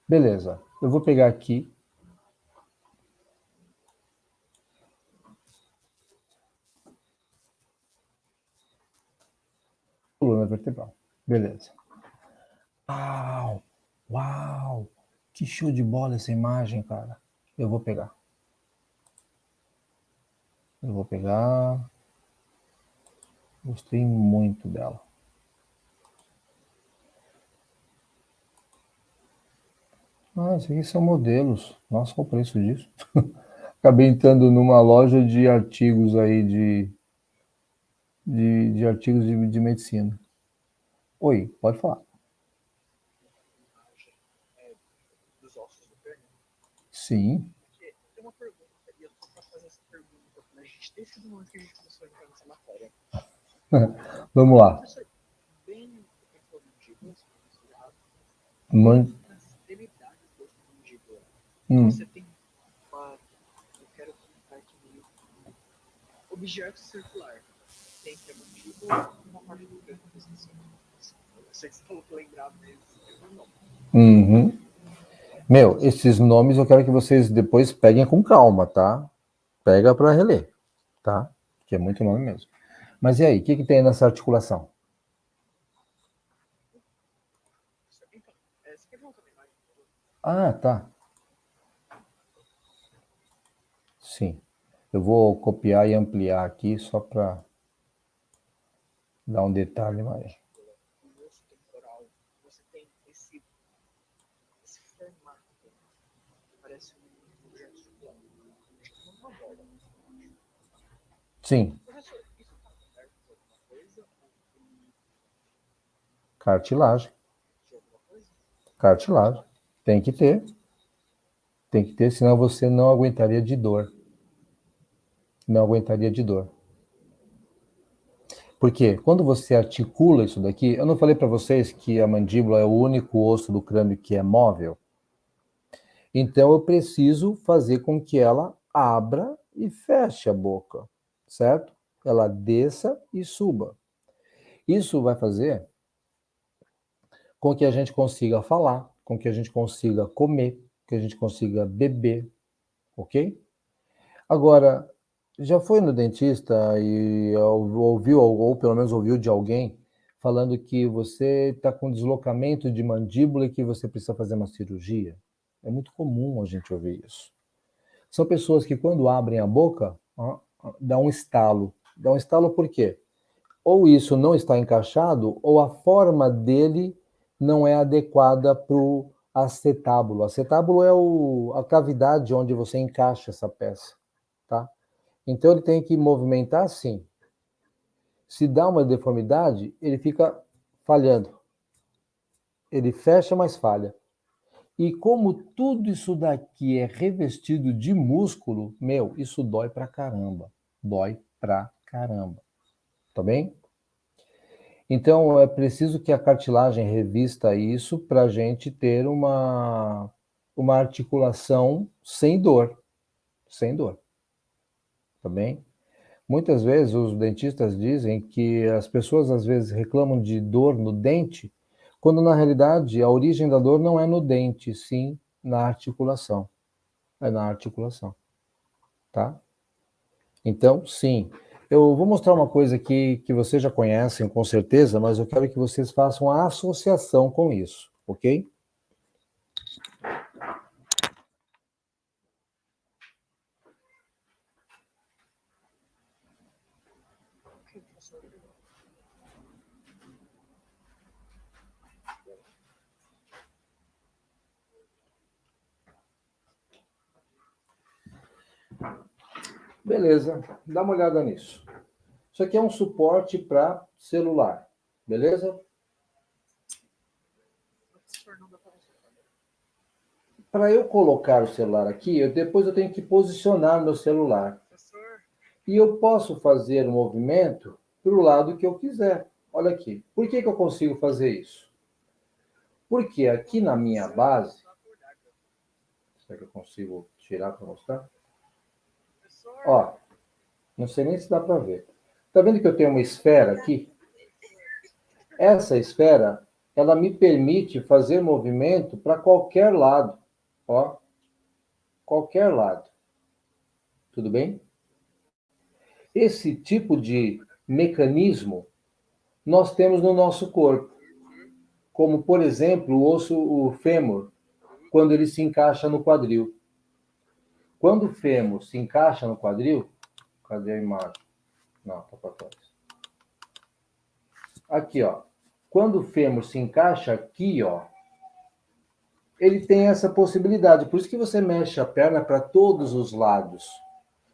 Beleza. Eu vou pegar aqui. Coluna vertebral. Beleza. Uau! Uau! Que show de bola essa imagem, cara. Eu vou pegar. Gostei muito dela. Ah, esses aqui são modelos. Nossa, qual o preço disso? Acabei entrando numa loja de artigos aí de artigos de medicina. Oi, pode falar. Imagem dos ossos do crânio. Sim. Porque tem uma pergunta, e eu tô pra fazer essa pergunta pra gente desde o momento que a gente começou a entrar nessa matéria. Vamos lá. Professor, bem no tempo mandíbulas, Man... nas extremidades da mandíbula, Hum. você tem uma, eu quero colocar aqui meio objeto circular. Tem entre a mandíbula e uma parte do crânio. Eu sei que você falou que lembrava, mas eu não. Uhum. Meu, esses nomes eu quero que vocês depois peguem com calma, tá? Pega para reler, tá? Que é muito nome mesmo. Mas e aí, o que tem nessa articulação? Então, você quer voltar na imagem? Ah, tá. Sim. Eu vou copiar e ampliar aqui só para dar um detalhe mais. O osso temporal, você tem esse formato que parece um objeto circular. Uma bola. Sim, Professor, isso está coberto por alguma coisa? cartilagem. De alguma coisa? Cartilagem. Tem que ter. Tem que ter, senão você não aguentaria de dor. Não aguentaria de dor. Porque quando você articula isso daqui, eu não falei para vocês que a mandíbula é o único osso do crânio que é móvel? Então eu preciso fazer com que ela abra e feche a boca, certo? Ela desça e suba. Isso vai fazer com que a gente consiga falar, com que a gente consiga comer, que a gente consiga beber, ok? Agora, já foi no dentista e ouviu, ou pelo menos ouviu de alguém, falando que você está com deslocamento de mandíbula e que você precisa fazer uma cirurgia? É muito comum a gente ouvir isso. São pessoas que quando abrem a boca, dá um estalo. Dá um estalo por quê? Ou isso não está encaixado, ou a forma dele não é adequada para o acetábulo. Acetábulo é a cavidade onde você encaixa essa peça, tá? Então ele tem que movimentar assim. Se dá uma deformidade, ele fica falhando. Ele fecha, mas falha. E como tudo isso daqui é revestido de músculo, meu, isso dói pra caramba. Dói pra caramba. Tá bem? Então, é preciso que a cartilagem revista isso para a gente ter uma articulação sem dor. Sem dor. Tá bem? Muitas vezes os dentistas dizem que as pessoas às vezes reclamam de dor no dente, quando na realidade a origem da dor não é no dente, sim na articulação. É na articulação. Tá? Então, sim. Eu vou mostrar uma coisa aqui que vocês já conhecem, com certeza, mas eu quero que vocês façam a associação com isso, ok? Ok, professor. Beleza, dá uma olhada nisso. Isso aqui é um suporte para celular, beleza? Professor, não dá para você. Para eu colocar o celular aqui, depois eu tenho que posicionar meu celular. Professor, E eu posso fazer o movimento para o lado que eu quiser. Olha aqui. Por que eu consigo fazer isso? Porque aqui na minha base... Será que eu consigo tirar para mostrar? professor, Ó, não sei nem se dá para ver. Tá vendo que eu tenho uma esfera aqui? Essa esfera, ela me permite fazer movimento para qualquer lado. Ó, qualquer lado. Tudo bem? Esse tipo de mecanismo nós temos no nosso corpo. Como, por exemplo, o osso, o fêmur, quando ele se encaixa no quadril. Quando o fêmur se encaixa no quadril, cadê a imagem? Não, tá para trás. Aqui, ó. Quando o fêmur se encaixa aqui, ó, ele tem essa possibilidade. Por isso que você mexe a perna para todos os lados.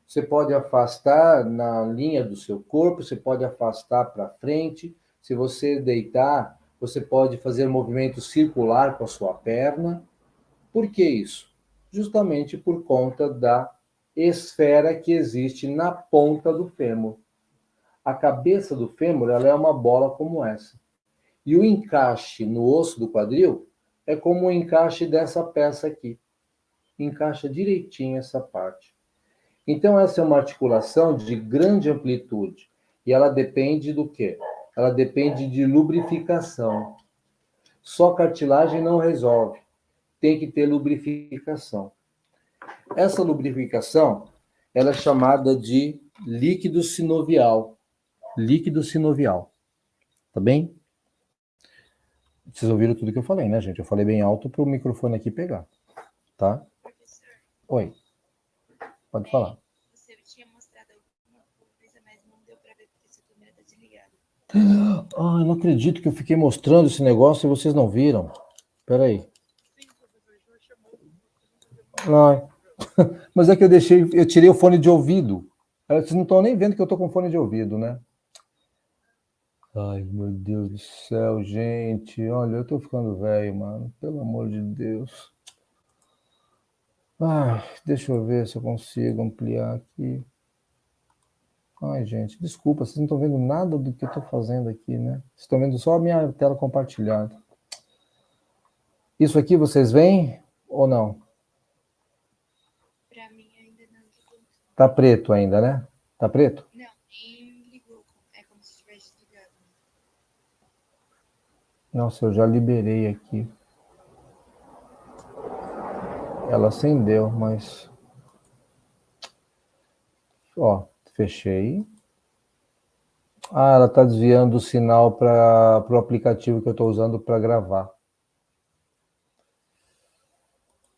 Você pode afastar na linha do seu corpo, você pode afastar para frente. Se você deitar, você pode fazer movimento circular com a sua perna. Por que isso? Justamente por conta da esfera que existe na ponta do fêmur. A cabeça do fêmur, ela é uma bola como essa. E o encaixe no osso do quadril é como o encaixe dessa peça aqui. Encaixa direitinho essa parte. Então, essa é uma articulação de grande amplitude. E ela depende do quê? Ela depende de lubrificação. Só cartilagem não resolve. Tem que ter lubrificação. Essa lubrificação, ela é chamada de líquido sinovial. Líquido sinovial. Tá bem? Vocês ouviram tudo que eu falei, né, gente? Eu falei bem alto para o microfone aqui pegar. Tá? Professor, Oi. Pode falar. você tinha mostrado alguma coisa, mas não deu para ver porque sua câmera está desligada. Ah, eu não acredito que eu fiquei mostrando esse negócio e vocês não viram. Espera aí. sim, professor, o senhor chamou. Não. Mas é que eu tirei o fone de ouvido. Vocês não estão nem vendo que eu estou com fone de ouvido, né? Ai, meu Deus do céu, gente. Olha, eu tô ficando velho, mano. Pelo amor de Deus. Ai, deixa eu ver se eu consigo ampliar aqui. Ai, gente, desculpa, vocês não estão vendo nada do que eu estou fazendo aqui, né? Vocês estão vendo só a minha tela compartilhada. Isso aqui vocês veem ou não? Para mim ainda não ligou. Tá preto ainda, né? Tá preto? Não, nem ligou. É como se tivesse desligado. Nossa, eu já liberei aqui. Ela acendeu, mas... Ó, fechei. Ah, ela está desviando o sinal para o aplicativo que eu estou usando para gravar.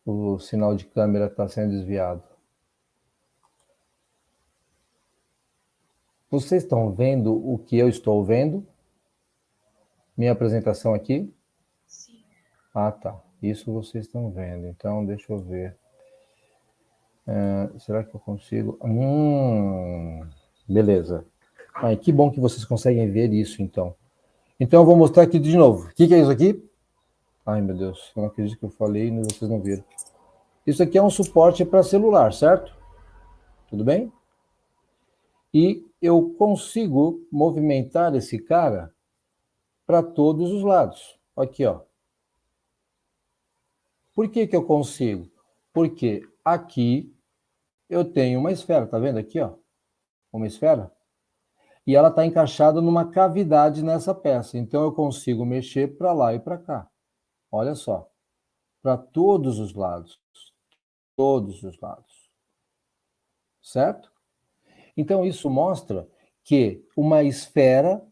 O sinal de câmera está sendo desviado. Vocês estão vendo o que eu estou vendo? Minha apresentação aqui? Sim. Ah, tá. Isso vocês estão vendo. Então, deixa eu ver. Será que eu consigo? Beleza. Ai, que bom que vocês conseguem ver isso, então. Então, eu vou mostrar aqui de novo. O que é isso aqui? Ai, meu Deus. Eu não acredito que eu falei e vocês não viram. Isso aqui é um suporte para celular, certo? Tudo bem? E eu consigo movimentar esse cara para todos os lados. Aqui, ó. Por que que eu consigo? Porque aqui eu tenho uma esfera, tá vendo aqui, ó? Uma esfera. E ela está encaixada numa cavidade nessa peça. Então eu consigo mexer para lá e para cá. Olha só. Para todos os lados. Todos os lados. Certo? Então isso mostra que uma esfera,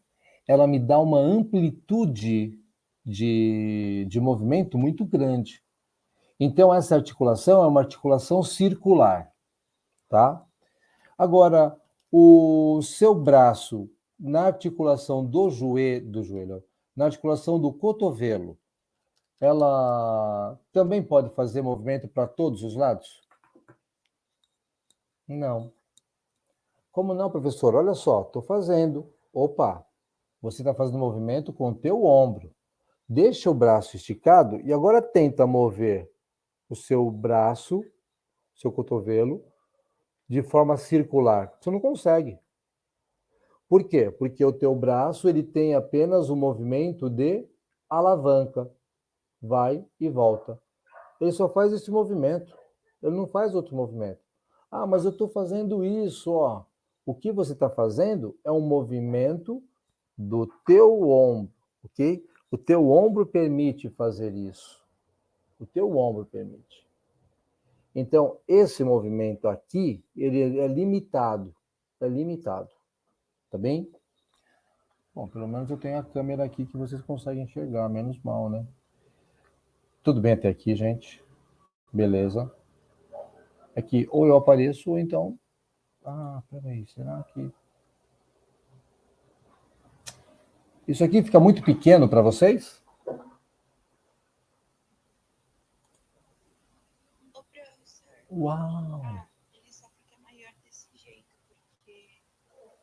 ela me dá uma amplitude de movimento muito grande. Então essa articulação é uma articulação circular, tá? Agora, o seu braço na articulação do joelho, na articulação do cotovelo, ela também pode fazer movimento para todos os lados? Não. Como não, professor? Olha só, estou fazendo. Opa, você está fazendo movimento com o teu ombro. Deixa o braço esticado e agora tenta mover o seu braço, seu cotovelo, de forma circular. Você não consegue. Por quê? Porque o teu braço ele tem apenas o movimento de alavanca. Vai e volta. Ele só faz esse movimento. Ele não faz outro movimento. Ah, mas eu estou fazendo isso, ó. O que você está fazendo é um movimento do teu ombro, ok? O teu ombro permite fazer isso. O teu ombro permite. Então, esse movimento aqui, ele é limitado. É limitado. Tá bem? Bom, pelo menos eu tenho a câmera aqui que vocês conseguem enxergar, menos mal, né? Tudo bem até aqui, gente? Beleza. É que ou eu apareço ou então... Ah, peraí, será que... Isso aqui fica muito pequeno para vocês? Ô, professor, Uau! ele só fica maior desse jeito, porque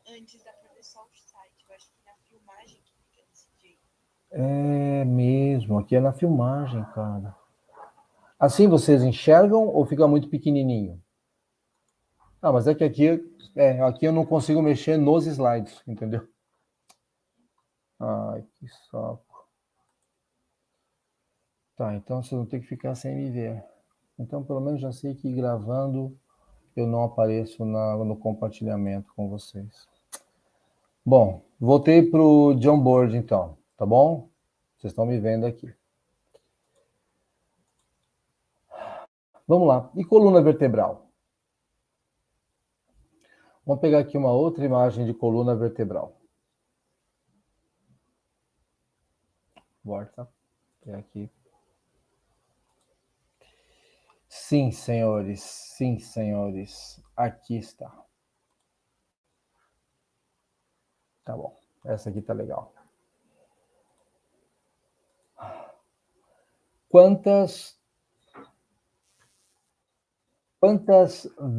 antes dá pra ver só o site. Eu acho que na filmagem que fica desse jeito. É mesmo, aqui é na filmagem, cara. Assim vocês enxergam ou fica muito pequenininho? Ah, mas é que aqui eu não consigo mexer nos slides, entendeu? Ai, que saco. Tá, então vocês vão ter que ficar sem me ver. Então, pelo menos já sei que gravando eu não apareço no compartilhamento com vocês. Bom, voltei para o John Board, então, tá bom? Vocês estão me vendo aqui. Vamos lá. E coluna vertebral? Vamos pegar aqui uma outra imagem de coluna vertebral. Volta. É aqui. Sim, senhores. Sim, senhores. Aqui está. Tá bom. Essa aqui tá legal. Quantas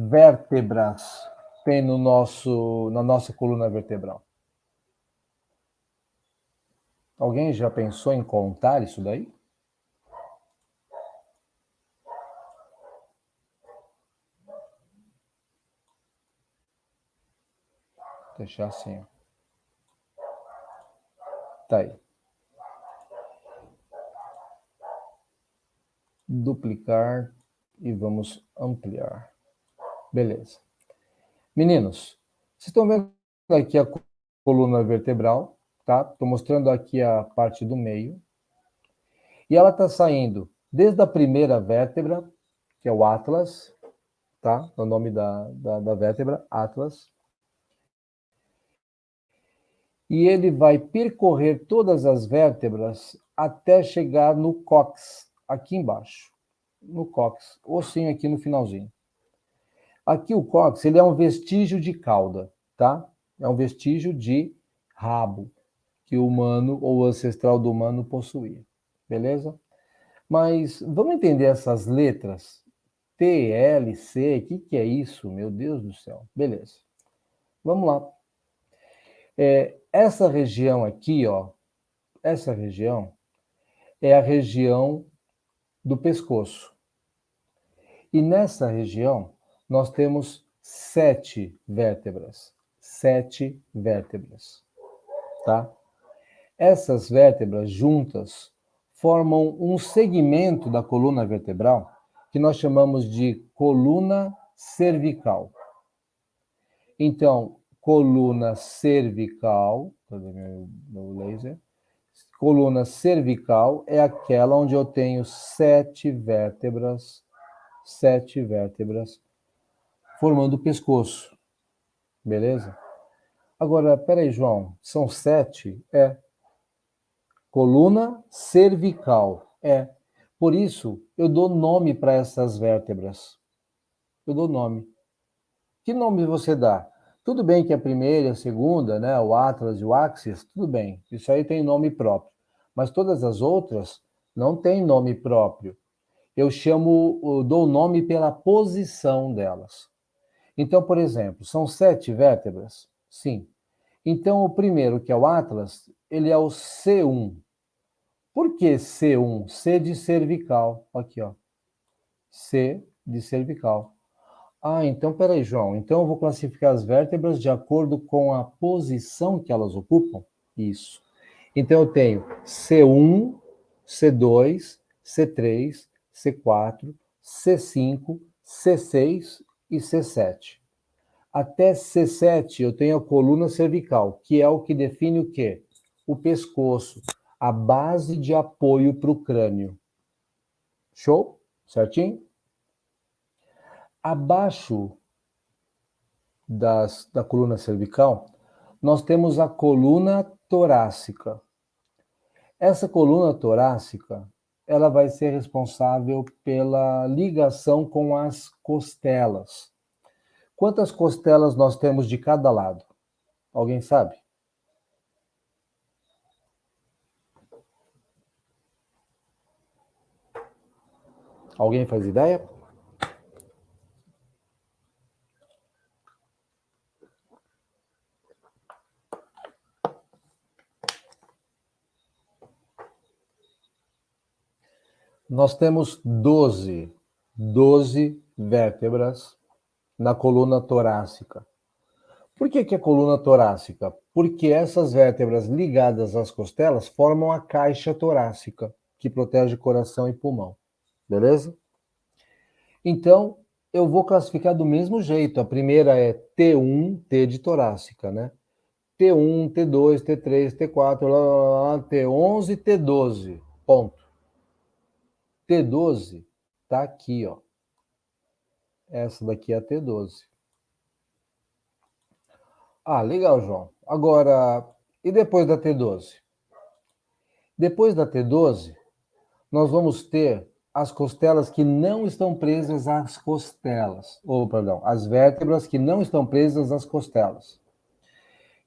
vértebras tem na nossa coluna vertebral? Alguém já pensou em contar isso daí? Deixar assim, ó. Tá aí. Duplicar e vamos ampliar. Beleza. Meninos, vocês estão vendo aqui a coluna vertebral, tá? Estou mostrando aqui a parte do meio. E ela está saindo desde a primeira vértebra, que é o Atlas, tá? É o nome da vértebra, Atlas. E ele vai percorrer todas as vértebras até chegar no cóccix, aqui embaixo. No cóccix, ossinho aqui no finalzinho. Aqui o cóccix, ele é um vestígio de cauda, tá? É um vestígio de rabo que o humano ou o ancestral do humano possuía. Beleza? Mas vamos entender essas letras? T, L, C, o que é isso? Meu Deus do céu. Beleza. Vamos lá. Essa região aqui, ó, essa região é a região do pescoço. E nessa região nós temos 7 vértebras. 7 vértebras, tá? Essas vértebras juntas formam um segmento da coluna vertebral que nós chamamos de coluna cervical. Então, coluna cervical, cadê meu laser? Coluna cervical é aquela onde eu tenho 7 vértebras, formando o pescoço, beleza? Agora, peraí, João, são 7? É. Coluna cervical, é. Por isso, eu dou nome para essas vértebras. Eu dou nome. Que nome você dá? Tudo bem que a primeira, a segunda, né, o Atlas e o Axis, tudo bem. Isso aí tem nome próprio. Mas todas as outras não têm nome próprio. Eu dou nome pela posição delas. Então, por exemplo, são 7 vértebras? Sim. Então, o primeiro, que é o Atlas, ele é o C1. Por que C1? C de cervical. Aqui, ó. C de cervical. Ah, então, peraí, João. Então, eu vou classificar as vértebras de acordo com a posição que elas ocupam? Isso. Então, eu tenho C1, C2, C3, C4, C5, C6 e C7. Até C7 eu tenho a coluna cervical, que é o que define o quê? O pescoço, a base de apoio para o crânio. Show? Certinho? Abaixo da coluna cervical, nós temos a coluna torácica. Essa coluna torácica, ela vai ser responsável pela ligação com as costelas. Quantas costelas nós temos de cada lado? Alguém sabe? Alguém faz ideia? Nós temos 12 vértebras na coluna torácica. Por que a coluna torácica? Porque essas vértebras ligadas às costelas formam a caixa torácica, que protege coração e pulmão. Beleza? Então, eu vou classificar do mesmo jeito. A primeira é T1, T de torácica, né? T1, T2, T3, T4, T11, T12. Ponto. T12 tá aqui, ó. Essa daqui é a T12. Ah, legal, João. Agora, e depois da T12? Depois da T12, nós vamos ter as costelas que não estão presas às costelas. Perdão, as vértebras que não estão presas às costelas.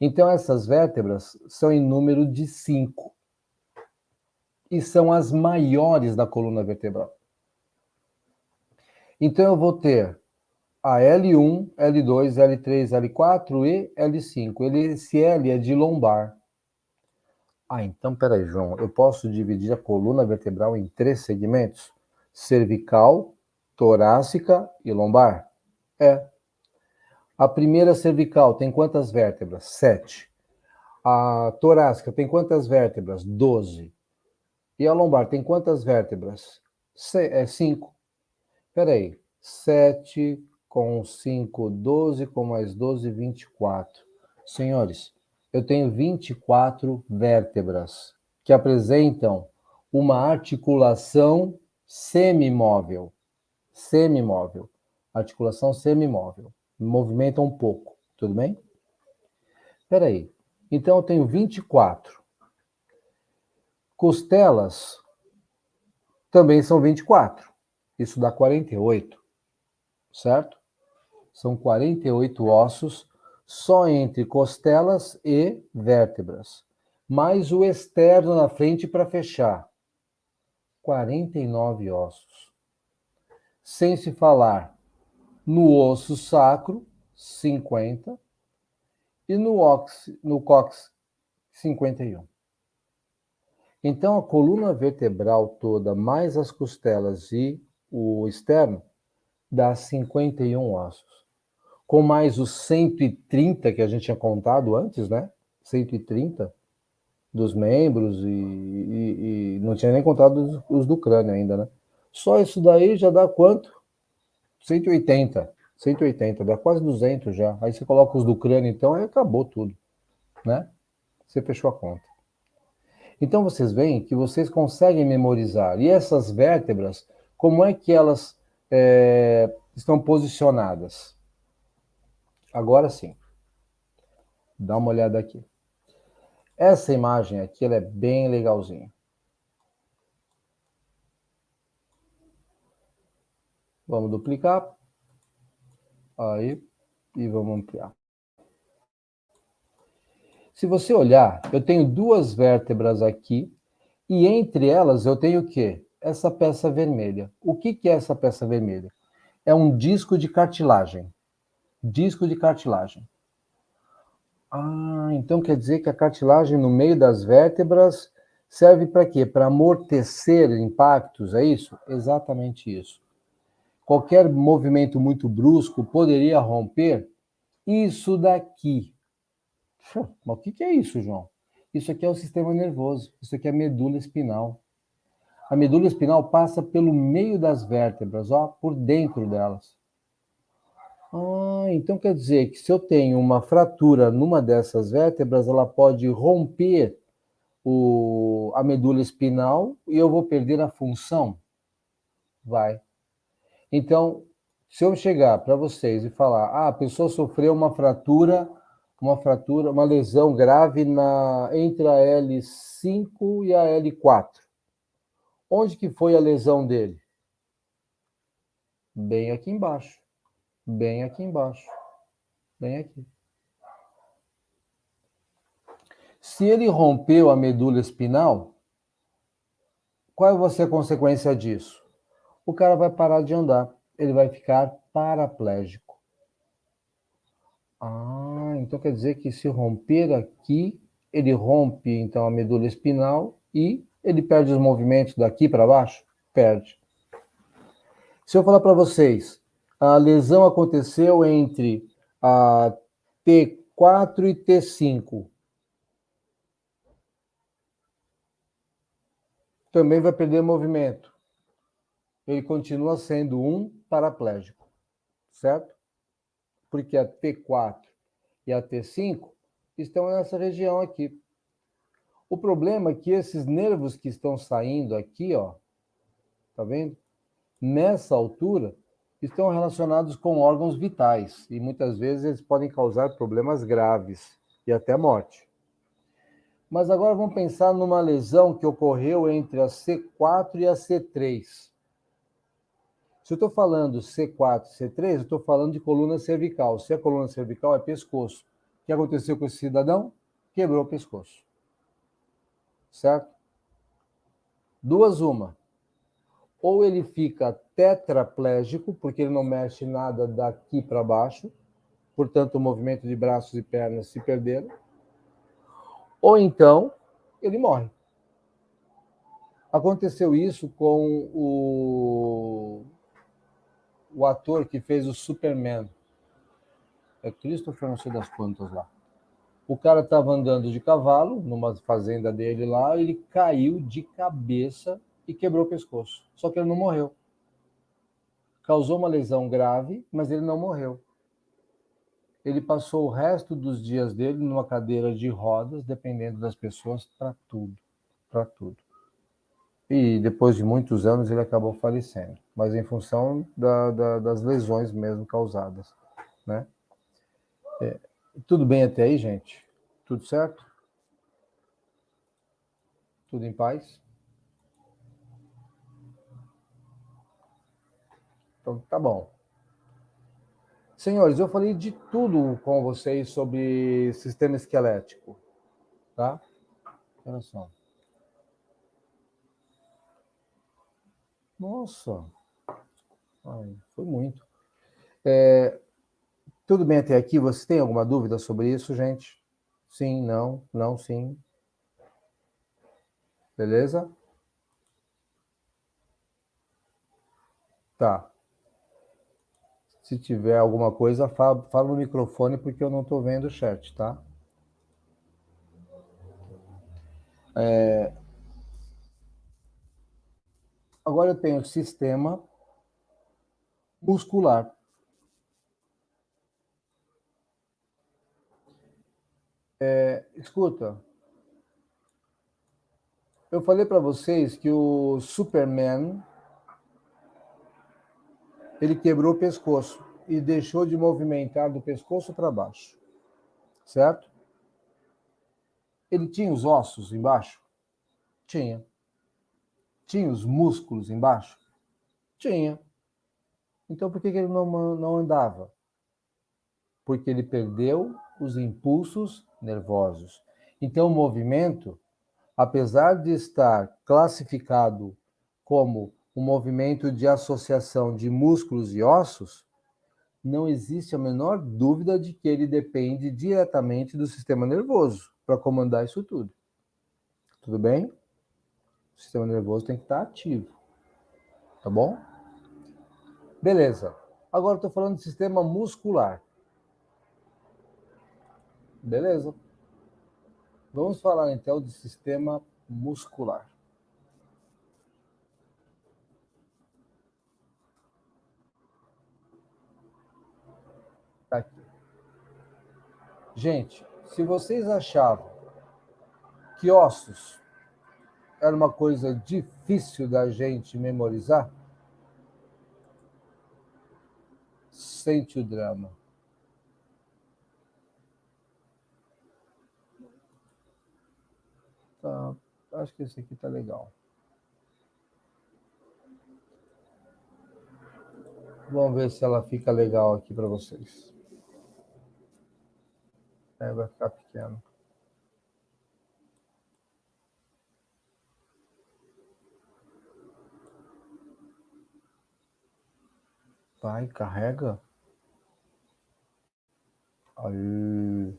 Então, essas vértebras são em número de 5. E são as maiores da coluna vertebral. Então, eu vou ter a L1, L2, L3, L4 e L5. Esse L é de lombar. Ah, então, peraí, João. Eu posso dividir a coluna vertebral em 3 segmentos? Cervical, torácica e lombar? É. A primeira cervical tem quantas vértebras? 7. A torácica tem quantas vértebras? 12. E a lombar tem quantas vértebras? 5. Peraí. 7 com 5, 12, com mais 12, 24. Senhores, eu tenho 24 vértebras que apresentam uma articulação semimóvel. Semimóvel. Articulação semimóvel. Movimenta um pouco, tudo bem? Espera aí. Então eu tenho 24. Costelas também são 24. Isso dá 48, certo? São 48 ossos só entre costelas e vértebras. Mais o externo na frente para fechar. 49 ossos. Sem se falar no osso sacro, 50. E no cóccix, 51. Então, a coluna vertebral toda, mais as costelas e o externo, dá 51 ossos. com mais os 130 que a gente tinha contado antes, né? 130 dos membros e não tinha nem contado os do crânio ainda, né? Só isso daí já dá quanto? 180. 180, dá quase 200 já. Aí você coloca os do crânio, então, aí acabou tudo, né? Você fechou a conta. Então vocês veem que vocês conseguem memorizar. E essas vértebras, como é que elas estão posicionadas? Agora sim, dá uma olhada aqui. Essa imagem aqui, ela é bem legalzinha. Vamos duplicar. Aí, e vamos ampliar. Se você olhar, eu tenho duas vértebras aqui, e entre elas eu tenho o quê? Essa peça vermelha. O que é essa peça vermelha? É um disco de cartilagem. Disco de cartilagem. Ah, então quer dizer que a cartilagem no meio das vértebras serve para quê? Para amortecer impactos, é isso? Exatamente isso. Qualquer movimento muito brusco poderia romper isso daqui. Mas o que é isso, João? Isso aqui é o sistema nervoso, isso aqui é a medula espinal. A medula espinal passa pelo meio das vértebras, ó, por dentro delas. Ah, então quer dizer que se eu tenho uma fratura numa dessas vértebras, ela pode romper a medula espinal e eu vou perder a função? Vai. Então, se eu chegar para vocês e falar, a pessoa sofreu uma lesão grave entre a L5 e a L4. Onde que foi a lesão dele? Bem aqui embaixo. Bem aqui embaixo. Bem aqui. Se ele rompeu a medula espinal, qual vai ser a consequência disso? O cara vai parar de andar. Ele vai ficar paraplégico. Ah, então quer dizer que se romper aqui, ele rompe então a medula espinal e ele perde os movimentos daqui para baixo? Perde. Se eu falar para vocês, a lesão aconteceu entre a T4 e T5. Também vai perder movimento. Ele continua sendo um paraplégico, certo? Porque a T4 e a T5 estão nessa região aqui. O problema é que esses nervos que estão saindo aqui, ó, tá vendo? Nessa altura, estão relacionados com órgãos vitais e muitas vezes eles podem causar problemas graves e até morte. Mas agora vamos pensar numa lesão que ocorreu entre a C4 e a C3. Se eu estou falando C4 e C3, eu estou falando de coluna cervical. Se a coluna cervical é pescoço. O que aconteceu com esse cidadão? Quebrou o pescoço. Certo? Duas uma. Ou ele fica tetraplégico, porque ele não mexe nada daqui para baixo, portanto o movimento de braços e pernas se perderam, ou então ele morre. Aconteceu isso com o ator que fez o Superman. É Christopher, não sei das quantas lá. O cara estava andando de cavalo numa fazenda dele lá, ele caiu de cabeça e quebrou o pescoço. Só que ele não morreu. Causou uma lesão grave, mas ele não morreu. Ele passou o resto dos dias dele numa cadeira de rodas, dependendo das pessoas, para tudo. Para tudo. E depois de muitos anos ele acabou falecendo, mas em função das lesões mesmo causadas, né? Tudo bem até aí, gente? Tudo certo? Tudo em paz? Então tá bom. Senhores, eu falei de tudo com vocês sobre sistema esquelético, tá? Olha só. Nossa, ai, foi muito. Tudo bem até aqui? Você tem alguma dúvida sobre isso, gente? Sim, não, não, sim. Beleza? Tá. Se tiver alguma coisa, fala no microfone, porque eu não estou vendo o chat, tá? Agora eu tenho o sistema muscular. Escuta, eu falei para vocês que o Superman, ele quebrou o pescoço e deixou de movimentar do pescoço para baixo, certo? Ele tinha os ossos embaixo? Tinha. Tinha os músculos embaixo? Tinha. Então por que ele não andava? Porque ele perdeu os impulsos nervosos. Então o movimento, apesar de estar classificado como um movimento de associação de músculos e ossos, não existe a menor dúvida de que ele depende diretamente do sistema nervoso para comandar isso tudo. Tudo bem? O sistema nervoso tem que estar ativo. Tá bom? Beleza. Agora estou falando de sistema muscular. Beleza? Vamos falar então de sistema muscular. Tá aqui. Gente, se vocês achavam que ossos era uma coisa difícil da gente memorizar, sente o drama. Tá, acho que esse aqui tá legal. Vamos ver se ela fica legal aqui para vocês. Vai ficar pequeno. Vai, carrega. Aí.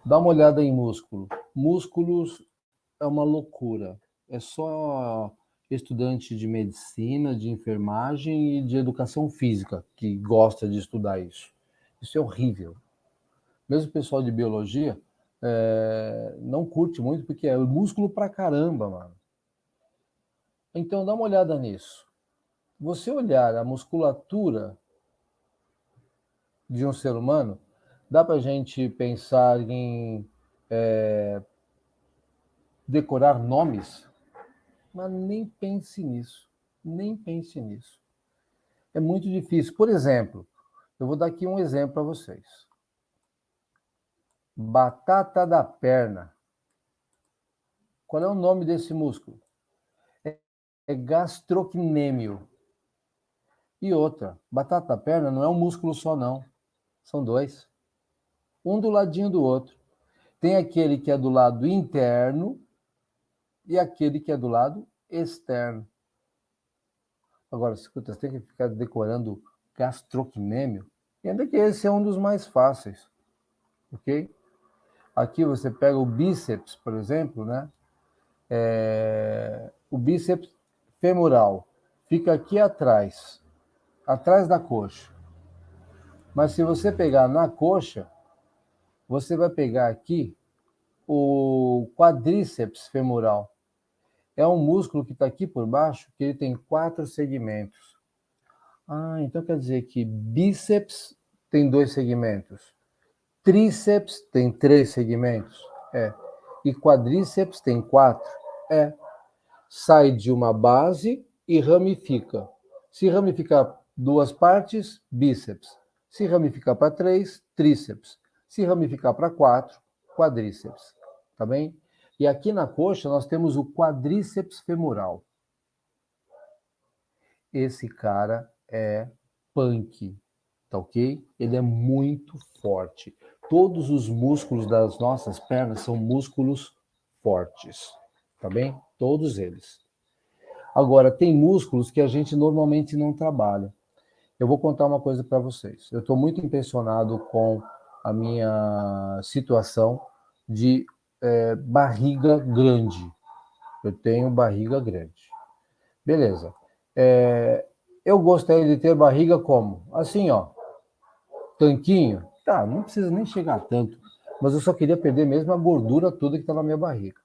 Dá uma olhada em músculo. Músculos é uma loucura. É só estudante de medicina, de enfermagem e de educação física que gosta de estudar isso. Isso é horrível. Mesmo o pessoal de biologia não curte muito, porque é músculo pra caramba, mano. Então dá uma olhada nisso. Você olhar a musculatura de um ser humano, dá pra gente pensar em decorar nomes, mas nem pense nisso. Nem pense nisso. É muito difícil. Por exemplo, eu vou dar aqui um exemplo para vocês. Batata da perna. Qual é o nome desse músculo? É gastrocnêmio. E outra, batata da perna não é um músculo só, não. São dois. Um do ladinho do outro. Tem aquele que é do lado interno e aquele que é do lado externo. Agora, escuta, você tem que ficar decorando gastrocnêmio. E ainda que esse é um dos mais fáceis. Ok? Aqui você pega o bíceps, por exemplo, né? O bíceps femoral fica aqui atrás da coxa. Mas se você pegar na coxa, você vai pegar aqui o quadríceps femoral. É um músculo que está aqui por baixo, que ele tem 4 segmentos. Ah, então quer dizer que bíceps tem 2 segmentos. Tríceps tem 3 segmentos. E quadríceps tem 4. Sai de uma base e ramifica. Se ramificar 2 partes, bíceps. Se ramificar para 3, tríceps. Se ramificar para 4, quadríceps. Tá bem? E aqui na coxa nós temos o quadríceps femoral. Esse cara é punk, tá ok? Ele é muito forte. Todos os músculos das nossas pernas são músculos fortes, tá bem? Todos eles. Agora, tem músculos que a gente normalmente não trabalha. Eu vou contar uma coisa para vocês. Eu estou muito impressionado com a minha situação de barriga grande. Eu tenho barriga grande. Beleza. Eu gostaria de ter barriga como? Assim, ó. Tanquinho. Tá, não precisa nem chegar tanto. Mas eu só queria perder mesmo a gordura toda que está na minha barriga.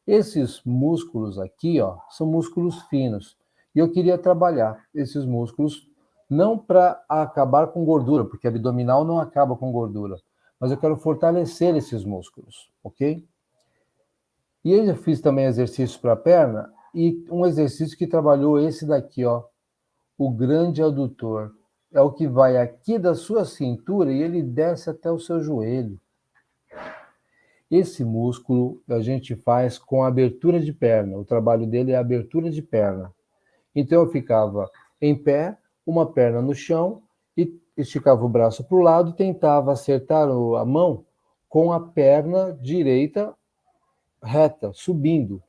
Esses músculos aqui, ó, são músculos finos. E eu queria trabalhar esses músculos não para acabar com gordura, porque abdominal não acaba com gordura, mas eu quero fortalecer esses músculos, ok? E eu fiz também exercícios para a perna e um exercício que trabalhou esse daqui, ó, o grande adutor. É o que vai aqui da sua cintura e ele desce até o seu joelho. Esse músculo a gente faz com abertura de perna. O trabalho dele é abertura de perna. Então eu ficava em pé, uma perna no chão e esticava o braço para o lado e tentava acertar a mão com a perna direita reta, subindo.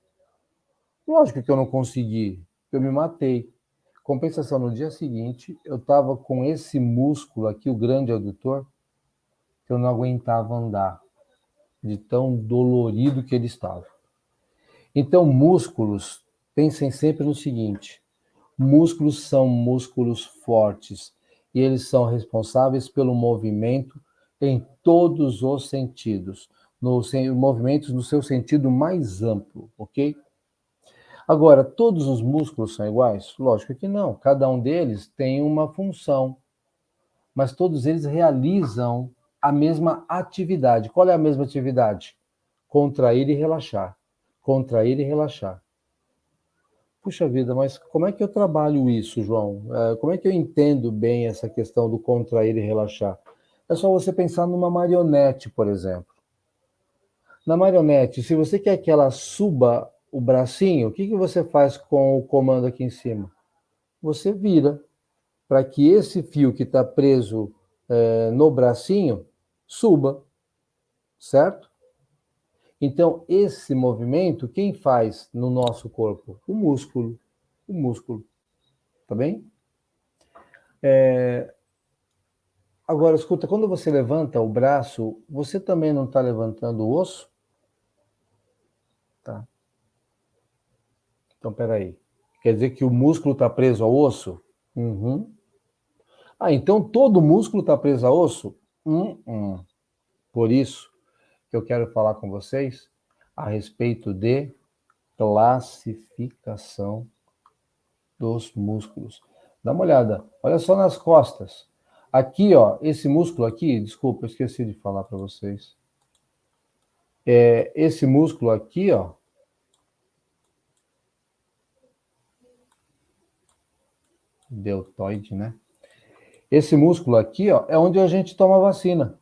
Lógico que eu não consegui, eu me matei. Compensação, no dia seguinte, eu estava com esse músculo aqui, o grande adutor, que eu não aguentava andar, de tão dolorido que ele estava. Então, músculos, pensem sempre no seguinte: músculos são músculos fortes e eles são responsáveis pelo movimento em todos os sentidos, movimentos no seu sentido mais amplo, ok? Agora, todos os músculos são iguais? Lógico que não. Cada um deles tem uma função, mas todos eles realizam a mesma atividade. Qual é a mesma atividade? Contrair e relaxar. Contrair e relaxar. Puxa vida, mas como é que eu trabalho isso, João? Como é que eu entendo bem essa questão do contrair e relaxar? É só você pensar numa marionete, por exemplo. Na marionete, se você quer que ela suba o bracinho, o que você faz com o comando aqui em cima? Você vira para que esse fio que está preso no bracinho suba, certo? Então, esse movimento, quem faz no nosso corpo? O músculo. O músculo. Tá bem? Agora, escuta, quando você levanta o braço, você também não está levantando o osso? Tá. Então, peraí. Quer dizer que o músculo está preso ao osso? Uhum. Ah, então todo músculo está preso a osso? Por isso que eu quero falar com vocês a respeito de classificação dos músculos. Dá uma olhada, olha só nas costas. Aqui, ó, esse músculo aqui, desculpa, eu esqueci de falar para vocês. Esse músculo aqui, ó, deltoide, né? Esse músculo aqui, ó, é onde a gente toma vacina.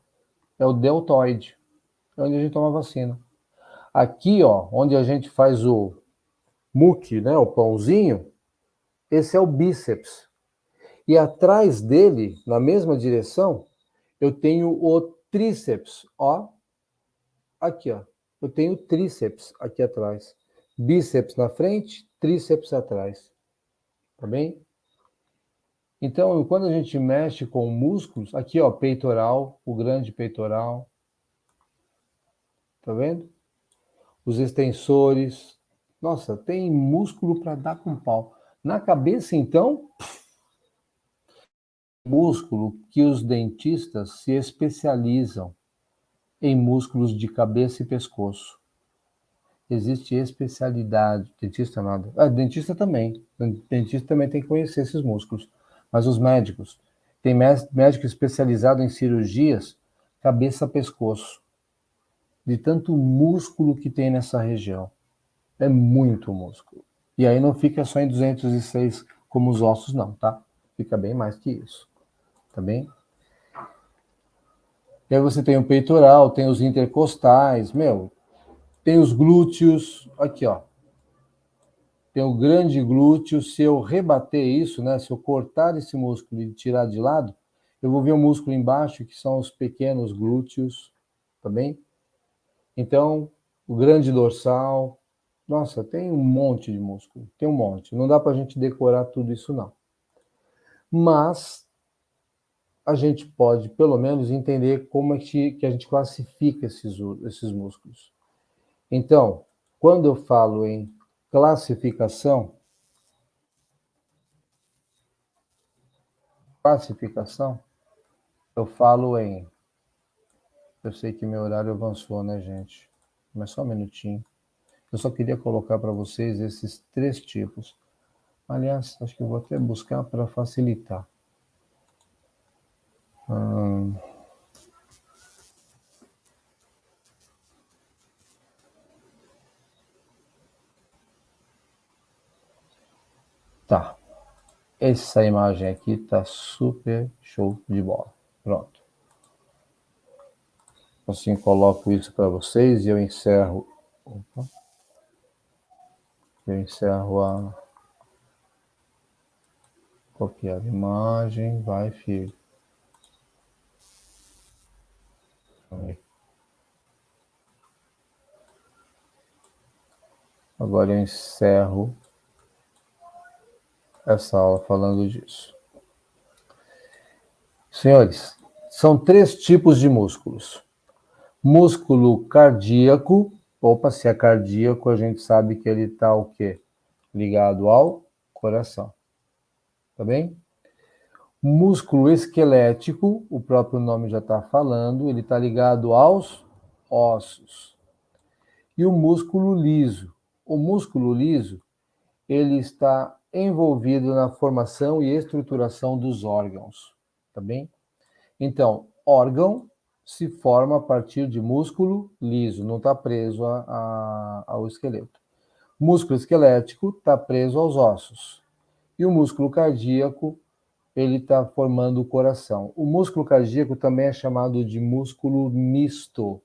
É o deltoide. É onde a gente toma vacina. Aqui, ó, onde a gente faz o muque, né, o pãozinho, esse é o bíceps. E atrás dele, na mesma direção, eu tenho o tríceps, ó. Aqui, ó. Eu tenho tríceps aqui atrás. Bíceps na frente, tríceps atrás. Tá bem? Então, quando a gente mexe com músculos, aqui, ó, peitoral, o grande peitoral. Tá vendo? Os extensores. Nossa, tem músculo para dar com pau. Na cabeça, então, músculo que os dentistas se especializam em músculos de cabeça e pescoço. Existe especialidade. Dentista nada. Dentista também. Dentista também tem que conhecer esses músculos. Mas os médicos. Tem médico especializado em cirurgias cabeça-pescoço. De tanto músculo que tem nessa região. É muito músculo. E aí não fica só em 206 como os ossos, não, tá? Fica bem mais que isso. Tá bem? E aí você tem o peitoral, tem os intercostais, tem os glúteos, aqui, ó. Tem o grande glúteo. Se eu rebater isso, né? Se eu cortar esse músculo e tirar de lado, eu vou ver o músculo embaixo, que são os pequenos glúteos, tá bem? Então, o grande dorsal. Nossa, tem um monte de músculo, tem um monte. Não dá pra gente decorar tudo isso, não. Mas a gente pode, pelo menos, entender como é que a gente classifica esses músculos. Então, Quando eu falo em classificação, eu falo em... Eu sei que meu horário avançou, né, gente? Mas só um minutinho. Eu só queria colocar para vocês esses 3 tipos. Aliás, acho que eu vou até buscar para facilitar. Tá. Essa imagem aqui tá super show de bola. Pronto. Assim, coloco isso para vocês e eu encerro. Opa. Eu encerro a... Copiar a imagem. Vai, filho. Aí. Agora eu encerro essa aula falando disso. Senhores, são 3 tipos de músculos. Músculo cardíaco. Opa, se é cardíaco, a gente sabe que ele está o quê? Ligado ao coração. Tá bem? Músculo esquelético, o próprio nome já está falando, ele está ligado aos ossos. E o músculo liso. O músculo liso, ele está envolvido na formação e estruturação dos órgãos. Tá bem? Então, órgão se forma a partir de músculo liso, não está preso ao esqueleto. Músculo esquelético está preso aos ossos. E o músculo cardíaco, ele está formando o coração. O músculo cardíaco também é chamado de músculo misto,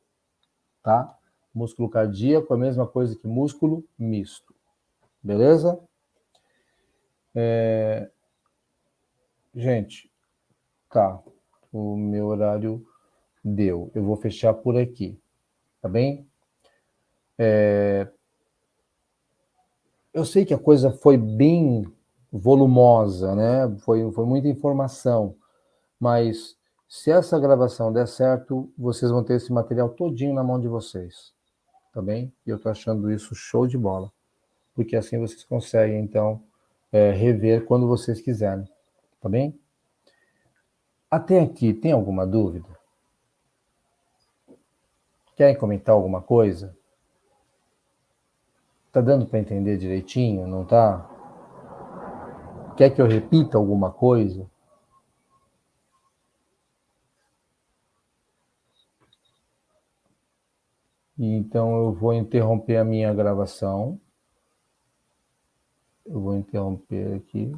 tá? Músculo cardíaco é a mesma coisa que músculo misto. Beleza? Gente, tá. O meu horário deu. Eu vou fechar por aqui, tá bem? Eu sei que a coisa foi bem volumosa, né? Foi muita informação, mas se essa gravação der certo, vocês vão ter esse material todinho na mão de vocês, tá bem? E eu tô achando isso show de bola, porque assim vocês conseguem, então, rever quando vocês quiserem, tá bem? Até aqui, tem alguma dúvida? Querem comentar alguma coisa? Tá dando para entender direitinho, não tá? Quer que eu repita alguma coisa? Então eu vou interromper a minha gravação. Eu vou interromper aqui.